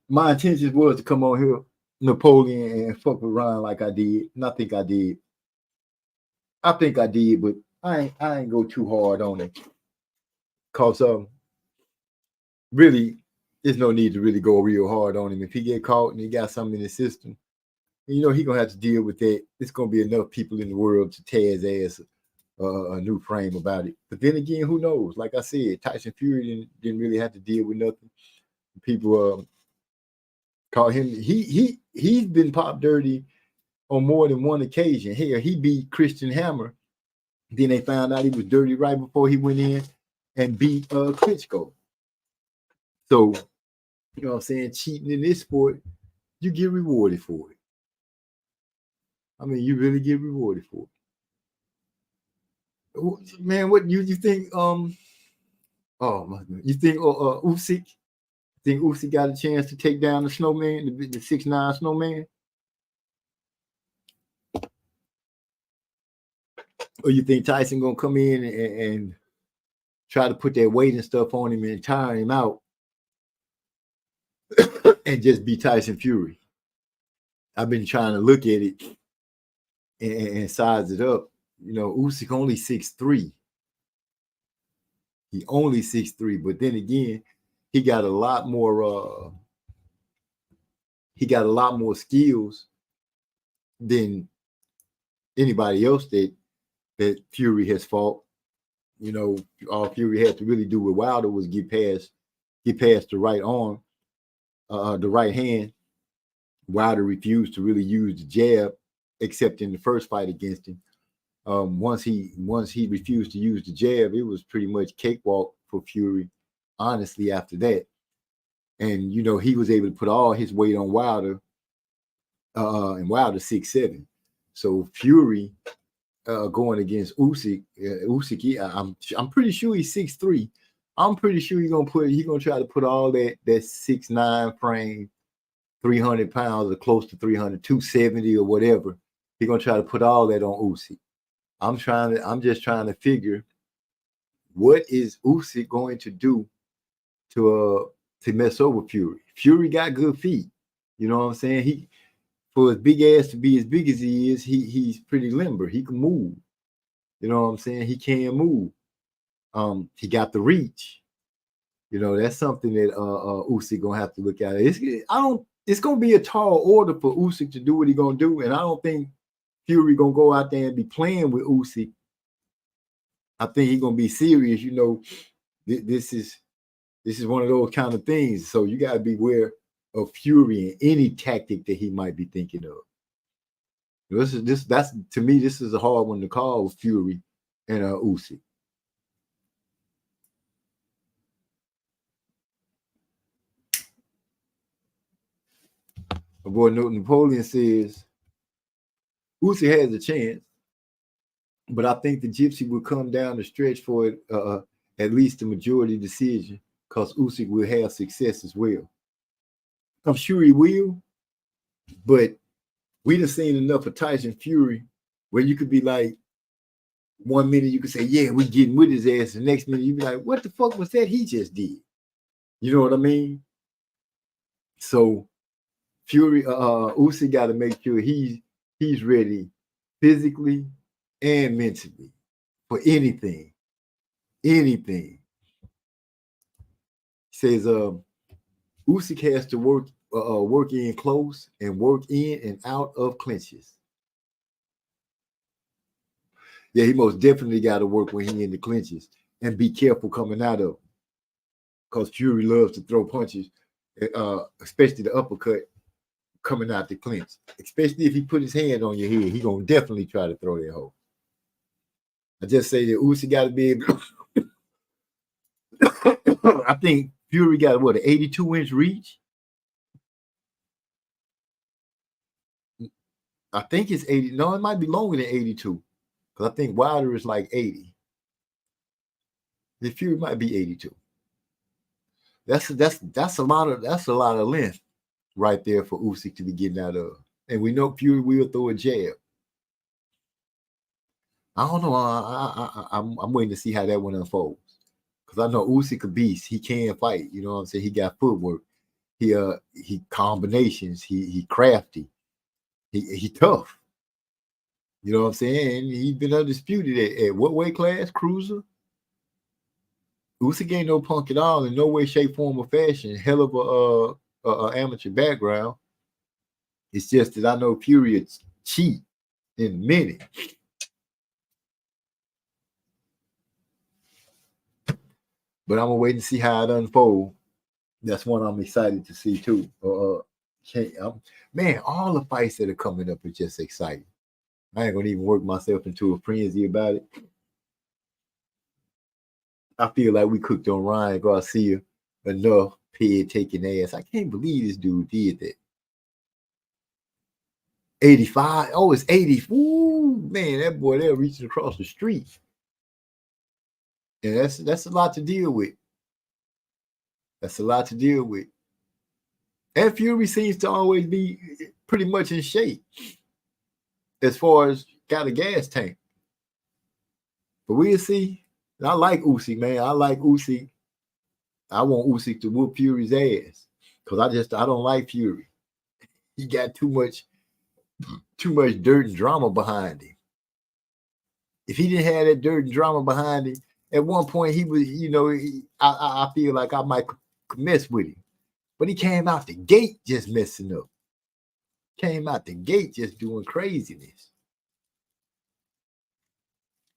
My intention was to come on here, Napoleon, and fuck with Ryan like I did, and I think I did. But I ain't go too hard on it because really there's no need to really go real hard on him. If he get caught and he got something in his system, he gonna have to deal with that. It's gonna be enough people in the world to tear his ass a new frame about it. But then again, who knows? Like I said, Tyson Fury didn't really have to deal with nothing. People call him. He's been popped dirty on more than one occasion. Here, he beat Christian Hammer. Then they found out he was dirty right before he went in and beat Klitschko. So, you know what I'm saying? Cheating in this sport, you get rewarded for it. I mean, you really get rewarded for it. Man, what you think? Oh my God. You think Usyk? Think Usyk got a chance to take down the snowman, the 6'9" snowman? Or you think Tyson gonna come in and try to put that weight and stuff on him and tire him out and just be Tyson Fury? I've been trying to look at it and size it up. Usyk only 6'3". He only 6'3", but then again, he got a lot more. He got a lot more skills than anybody else that Fury has fought. All Fury had to really do with Wilder was get past the right arm, the right hand. Wilder refused to really use the jab except in the first fight against him. Once he refused to use the jab, it was pretty much cakewalk for Fury. Honestly, after that, and he was able to put all his weight on Wilder, and Wilder 6'7". So Fury going against Usyk, yeah, I'm pretty sure he's 6'3". I'm pretty sure he's gonna try to put all that 6'9" frame, 300 pounds or close to 300, 270 or whatever. He's gonna try to put all that on Usyk. I'm just trying to figure what is Usyk going to do to mess over Fury. Fury got good feet. You know what I'm saying? He, for his big ass to be as big as he is, he's pretty limber. He can move. You know what I'm saying? He can move. He got the reach. That's something that Usyk gonna have to look at. It's gonna be a tall order for Usyk to do what he's gonna do, and I don't think Fury gonna go out there and be playing with Usyk. I think he's gonna be serious. This is one of those kind of things. So you gotta beware of Fury and any tactic that he might be thinking of. That's to me, this is a hard one to call with Fury and Usyk. My boy Napoleon says Usyk has a chance, but I think the Gypsy will come down the stretch for it, at least the majority decision, because Usyk will have success as well. I'm sure he will, but we done seen enough of Tyson Fury where you could be like, 1 minute you could say, yeah, we getting with his ass. The next minute you be like, what the fuck was that he just did? You know what I mean? So Fury, Usyk got to make sure he's ready physically and mentally for anything. Anything. He says Usyk has to work in close and work in and out of clinches. Yeah, he most definitely got to work when he in the clinches and be careful coming out of them. Because Fury loves to throw punches, especially the uppercut coming out the clinch. Especially if he put his hand on your head, he gonna definitely try to throw that hole. I just say that Usyk got to be able. I think Fury got an 82-inch reach. I think it's 80. No, it might be longer than 82. Because I think Wilder is like 80. The Fury might be 82. That's a lot of length right there for Usyk to be getting out of. And we know Fury will throw a jab. I don't know. I'm waiting to see how that one unfolds. Because I know Usyk a beast. He can fight. You know what I'm saying? He got footwork. He combinations. He crafty. He tough. You know what I'm saying? And he's been undisputed at what weight class? Cruiser? Usyk ain't no punk at all in no way, shape, form, or fashion. Hell of a amateur background. It's just that I know Fury is cheap in a minute. But I'm gonna wait and see how it unfolds. That's one I'm excited to see too. Man, all the fights that are coming up are just exciting. I ain't gonna even work myself into a frenzy about it. I feel like we cooked on Ryan Garcia enough, pig taking ass. I can't believe this dude did that. 85. Oh, it's 80. Ooh, man, that boy there reaching across the street. And that's a lot to deal with. That's a lot to deal with. And Fury seems to always be pretty much in shape as far as got a gas tank. But we'll see. And I like Usyk, man. I like Usyk. I want Usyk to whoop Fury's ass because I don't like Fury. He got too much dirt and drama behind him. If he didn't have that dirt and drama behind him, at one point he was, I feel like I might mess with him. But he came out the gate just messing up. Came out the gate just doing craziness.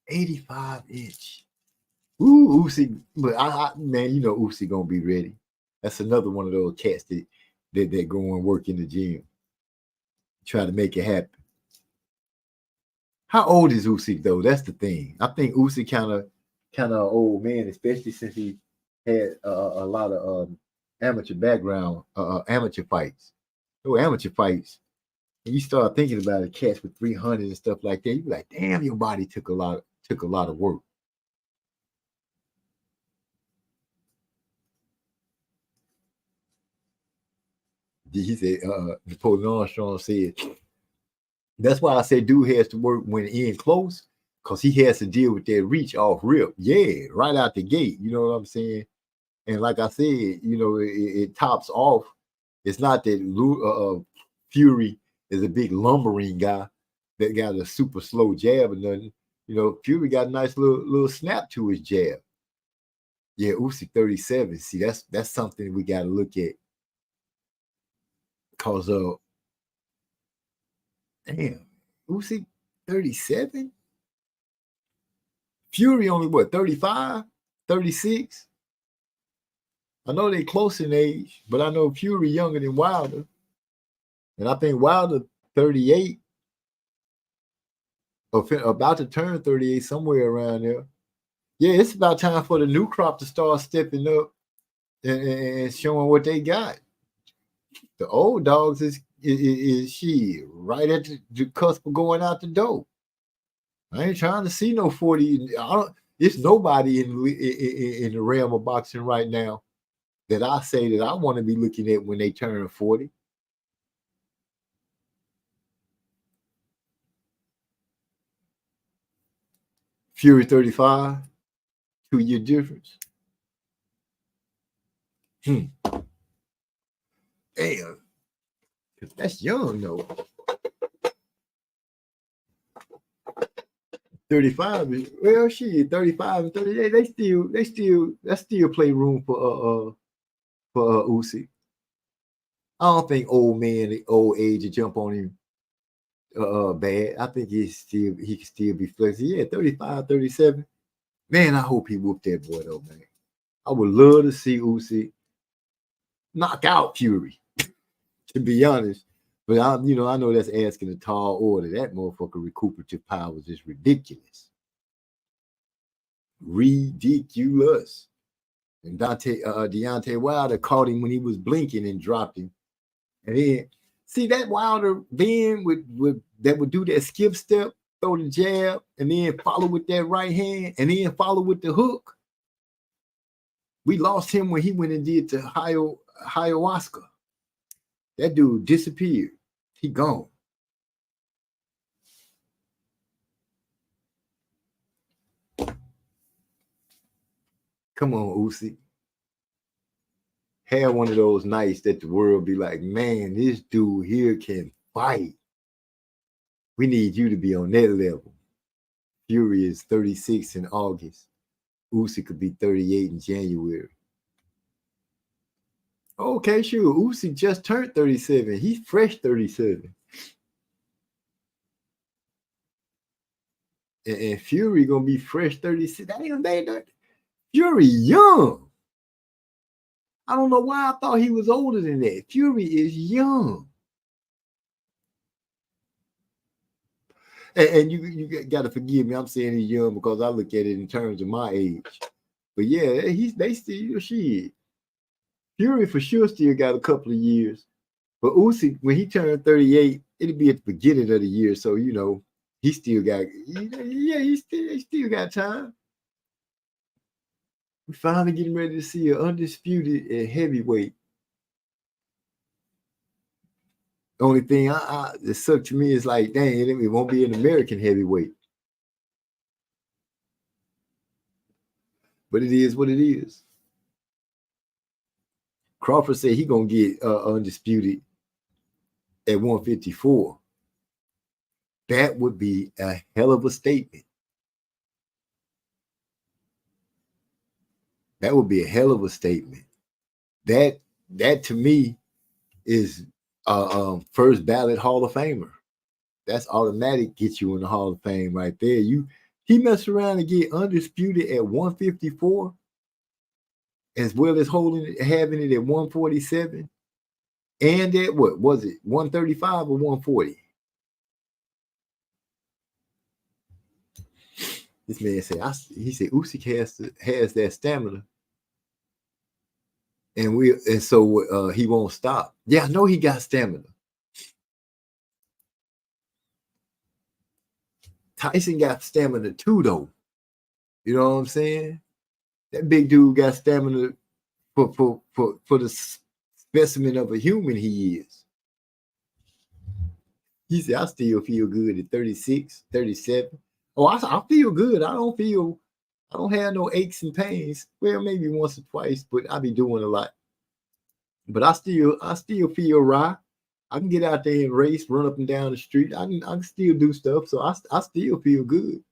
85-inch. Ooh, Usyk. But man, Usyk gonna be ready. That's another one of those cats that go and work in the gym. Try to make it happen. How old is Usyk though? That's the thing. I think Usyk kind of old man, especially since he had a lot of amateur background, amateur fights. No amateur fights. And you start thinking about it, cats with 300 and stuff like that. You be like, damn, your body took a lot of work. He said, Napoleon Armstrong said, that's why I say dude has to work when in close, because he has to deal with that reach off rip. Yeah, right out the gate. You know what I'm saying? And like I said, you know, it tops off. It's not that Fury is a big lumbering guy that got a super slow jab or nothing. You know, Fury got a nice little snap to his jab. Yeah, Usyk 37. See, that's something we got to look at. Cause damn, Usyk 37? Fury only what, 35, 36? I know they close in age, but I know Fury younger than Wilder. And I think Wilder 38, or about to turn 38, somewhere around there. Yeah, it's about time for the new crop to start stepping up and showing what they got. The old dogs is she right at the cusp of going out the door. I ain't trying to see no 40. It's nobody in the realm of boxing right now that I say that I want to be looking at when they turn 40. Fury 35, 2-year difference. Damn. That's young though. 35 is, well, shit, 35 and 38, they still play room for Usyk. I don't think old age to jump on him bad. I think he can still be flexible. Yeah, 35, 37. Man, I hope he whooped that boy though, man. I would love to see Usyk knock out Fury, to be honest. But I know that's asking a tall order. That motherfucker recuperative power is just ridiculous. Ridiculous. And Deontay Wilder caught him when he was blinking and dropped him. And then see that Wilder then would do that skip step, throw the jab, and then follow with that right hand, and then follow with the hook. We lost him when he went and did the ayahuasca. That dude disappeared. He gone. Come on, Usyk. Have one of those nights that the world be like, man, this dude here can fight. We need you to be on that level. Fury is 36 in August. Usyk could be 38 in January. Okay, sure. Usyk just turned 37. He's fresh 37. And Fury gonna be fresh 36. That Fury young. I don't know why I thought he was older than that. Fury is young. And you got to forgive me. I'm saying he's young because I look at it in terms of my age. But yeah, they still shit. Fury for sure still got a couple of years. But Usyk, when he turned 38, it'll be at the beginning of the year. So, he still got, he still got time. We're finally getting ready to see an undisputed at heavyweight. The only thing that sucked to me is like, dang, it won't be an American heavyweight. But it is what it is. Crawford said he gonna get undisputed at 154. That would be a hell of a statement. That would be a hell of a statement. That to me is first ballot Hall of Famer. That's automatic, get you in the Hall of Fame right there. He messed around and get undisputed at 154, as well as having it at 147, and at what was it, 135 or 140? This man said, he said Usyk has that stamina, and so he won't stop. Yeah, I know he got stamina. Tyson got stamina too, though. You know what I'm saying? That big dude got stamina for the specimen of a human he is. He said, I still feel good at 36, 37. Oh, I feel good. I don't have no aches and pains. Well, maybe once or twice, but I be doing a lot. But I still feel right. I can get out there and race, run up and down the street. I can still do stuff. So I still feel good.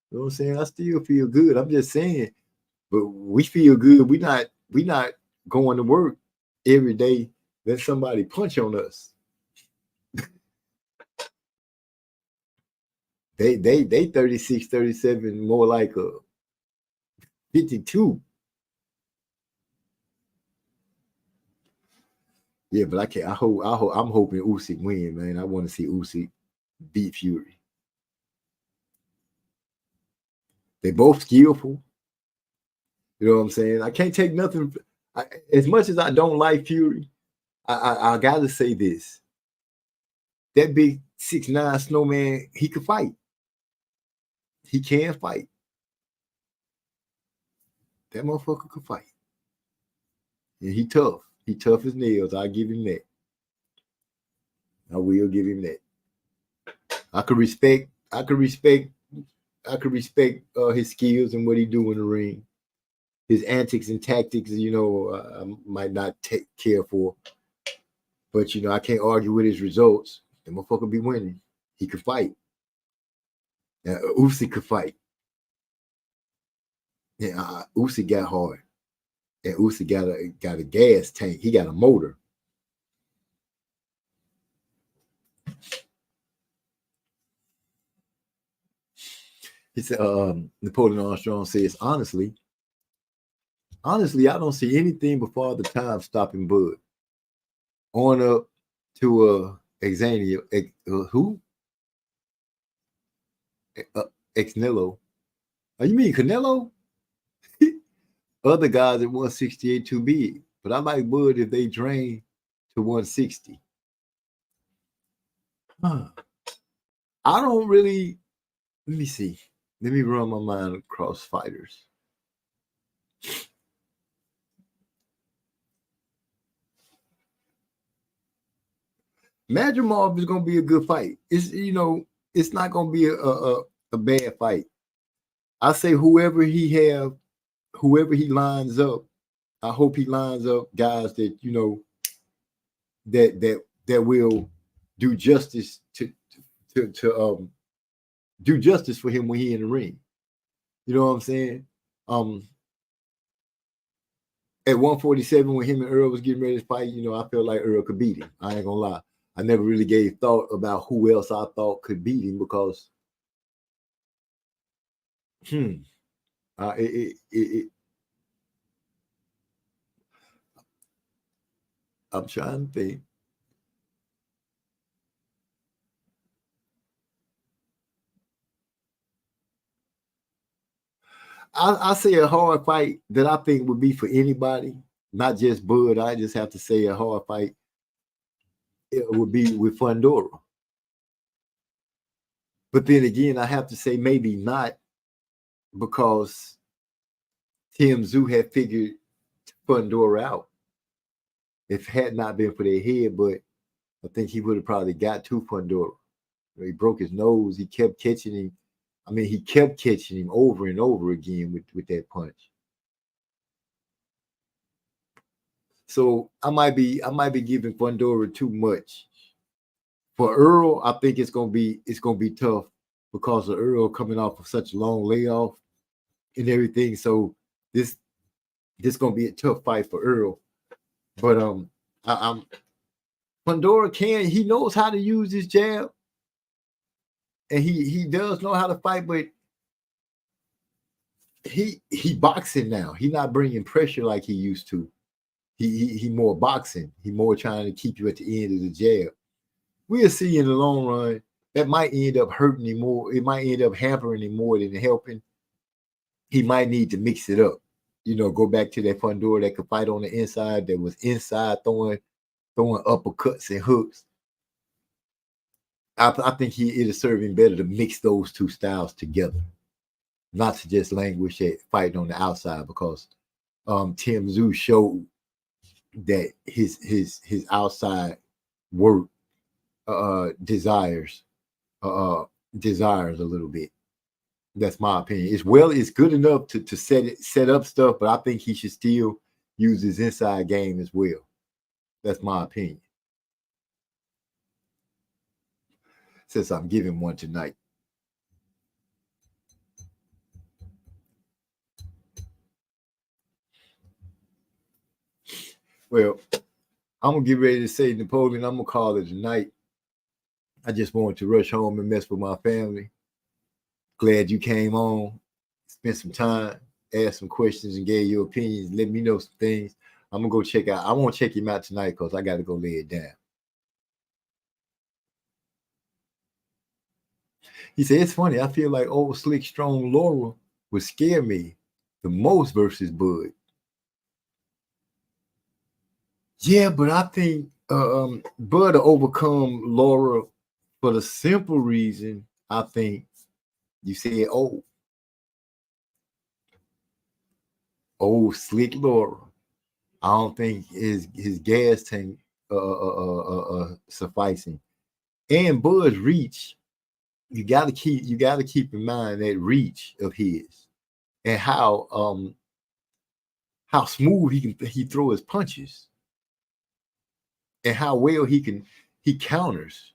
You know what I'm saying? I still feel good. I'm just saying, but we feel good. We not going to work every day. Let somebody punch on us. They 36, 37, more like a 52. Yeah, but I can't. I'm hoping Usyk win, man. I want to see Usyk beat Fury. They both skillful. You know what I'm saying? I can't take nothing. As much as I don't like Fury, I gotta say this. That big 6'9" snowman, he could fight. He can fight. That motherfucker could fight. And he tough. He tough as nails. I give him that. I will give him that. I could respect his skills and what he do in the ring. His antics and tactics, I might not care for. But, I can't argue with his results. The motherfucker be winning. He could fight. Usyk could fight. Yeah, Usyk got hard. And Usyk got a gas tank. He got a motor. He said, Napoleon Armstrong says, honestly, I don't see anything before the time stopping Bud. On up to Xania, who? Canelo. Oh, you mean Canelo? Other guys at 168 too big, but I like Bud if they drain to 160. I don't really. Let me see. Let me run my mind across fighters. Madrimov is going to be a good fight. It's not going to be a bad fight. I say whoever he lines up, I hope he lines up guys that that will do justice to do justice for him when he in the ring. You know what I'm saying? At 147, when him and Earl was getting ready to fight, I felt like Earl could beat him. I ain't gonna lie. I never really gave thought about who else I thought could beat him because I'm trying to think. I say a hard fight that I think would be for anybody, not just Bud. I just have to say a hard fight. It would be with Fundora. But then again, I have to say maybe not because TMZ had figured Fundora out. If it had not been for their head, but I think he would have probably got to Fundora. He broke his nose. He kept catching him. I mean, he kept catching him over and over again with that punch. So I might be giving Fundora too much. For Earl, I think it's gonna be tough because of Earl coming off of such a long layoff and everything. So this gonna be a tough fight for Earl. But Fundora he knows how to use his jab. And he does know how to fight, but he boxing now. He's not bringing pressure like he used to. He more boxing. He more trying to keep you at the end of the jab. We'll see in the long run that might end up hurting him more. It might end up hampering him more than helping. He might need to mix it up. Go back to that Fundora that could fight on the inside, that was inside throwing uppercuts and hooks. I think it'll serve him better to mix those two styles together, not to just languish at fighting on the outside, because TMZ showed that his outside work desires a little bit. That's my opinion. It's good enough to set up stuff, but I think he should still use his inside game as well. That's my opinion. Since I'm giving one tonight. Well, I'm gonna get ready to say Napoleon. I'm gonna call it a night. I just wanted to rush home and mess with my family. Glad you came on, spent some time, asked some questions, and gave your opinions. Let me know some things. I'm gonna go check out. I won't check him out tonight because I got to go lay it down. He said, it's funny. I feel like old, slick, strong Laura would scare me the most versus Bud. Yeah, but I think Bud will overcome Laura for the simple reason, I think, you said old, slick Laura. I don't think his gas tank sufficing. And Bud's reach, you gotta keep in mind that reach of his and how smooth he throw his punches and how well he counters.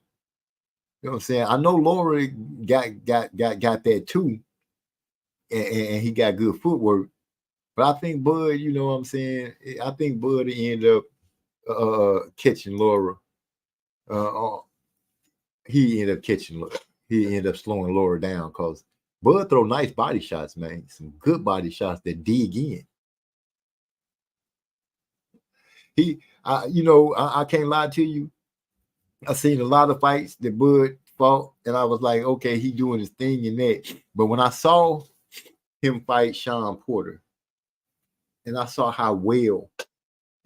You know what I'm saying? I know Laura got that too, and he got good footwork. But I think Bud, you know what I'm saying? I think Bud end up catching Laura. He ended up slowing Laura down because Bud throw nice body shots, man. Some good body shots that dig in. I can't lie to you. I seen a lot of fights that Bud fought, and I was like, okay, he doing his thing in that. But when I saw him fight Sean Porter, and I saw how well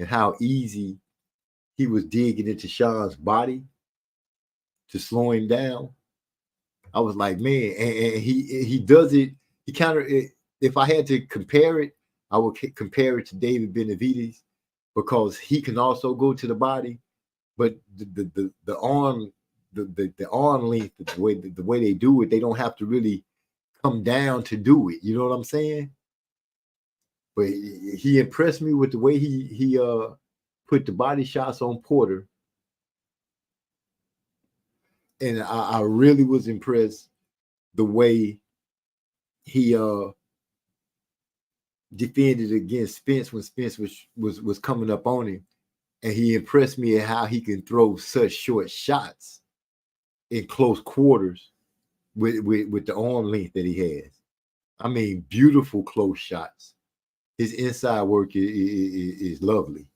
and how easy he was digging into Sean's body to slow him down, I was like, man, and he does it. He kind of, if I had to compare it, I would compare it to David Benavidez because he can also go to the body, but the arm, the arm length, the way they do it, they don't have to really come down to do it. You know what I'm saying? But he impressed me with the way he put the body shots on Porter. And I really was impressed the way he defended against Spence when Spence was coming up on him. And he impressed me at how he can throw such short shots in close quarters with the arm length that he has. I mean, beautiful close shots. His inside work is lovely.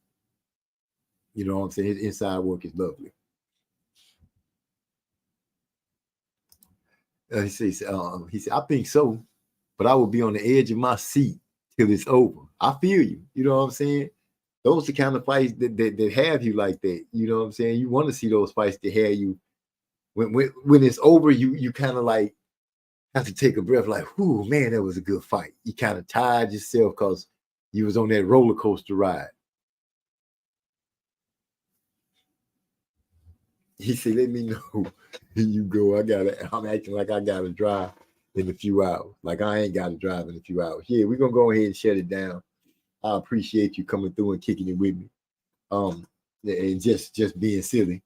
You know what I'm saying? His inside work is lovely. He said, I think so, but I will be on the edge of my seat till it's over. I feel you. You know what I'm saying? Those are the kind of fights that have you like that. You know what I'm saying? You want to see those fights that have you. When it's over, you kind of like have to take a breath, like, "Ooh, man, that was a good fight." You kind of tired yourself because you was on that roller coaster ride. He said, "Let me know." You go. I'm acting like I gotta drive in a few hours. Like I ain't gotta drive in a few hours. Yeah, we're gonna go ahead and shut it down. I appreciate you coming through and kicking it with me. And just being silly.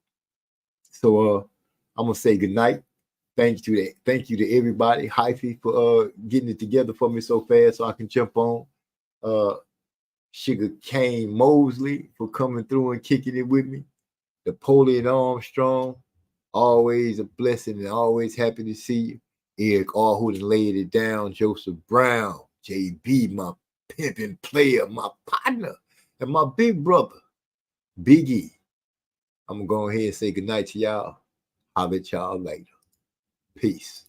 So I'm gonna say good night. Thank you to everybody. Hyphy for getting it together for me so fast so I can jump on. Sugar Cane Mosley for coming through and kicking it with me. Napoleon Armstrong, always a blessing and always happy to see you. Eric Allhood laid it down. Joseph Brown, JB, my pimping player, my partner, and my big brother, Big E. I'm gonna go ahead and say goodnight to y'all. I'll bet y'all later. Peace.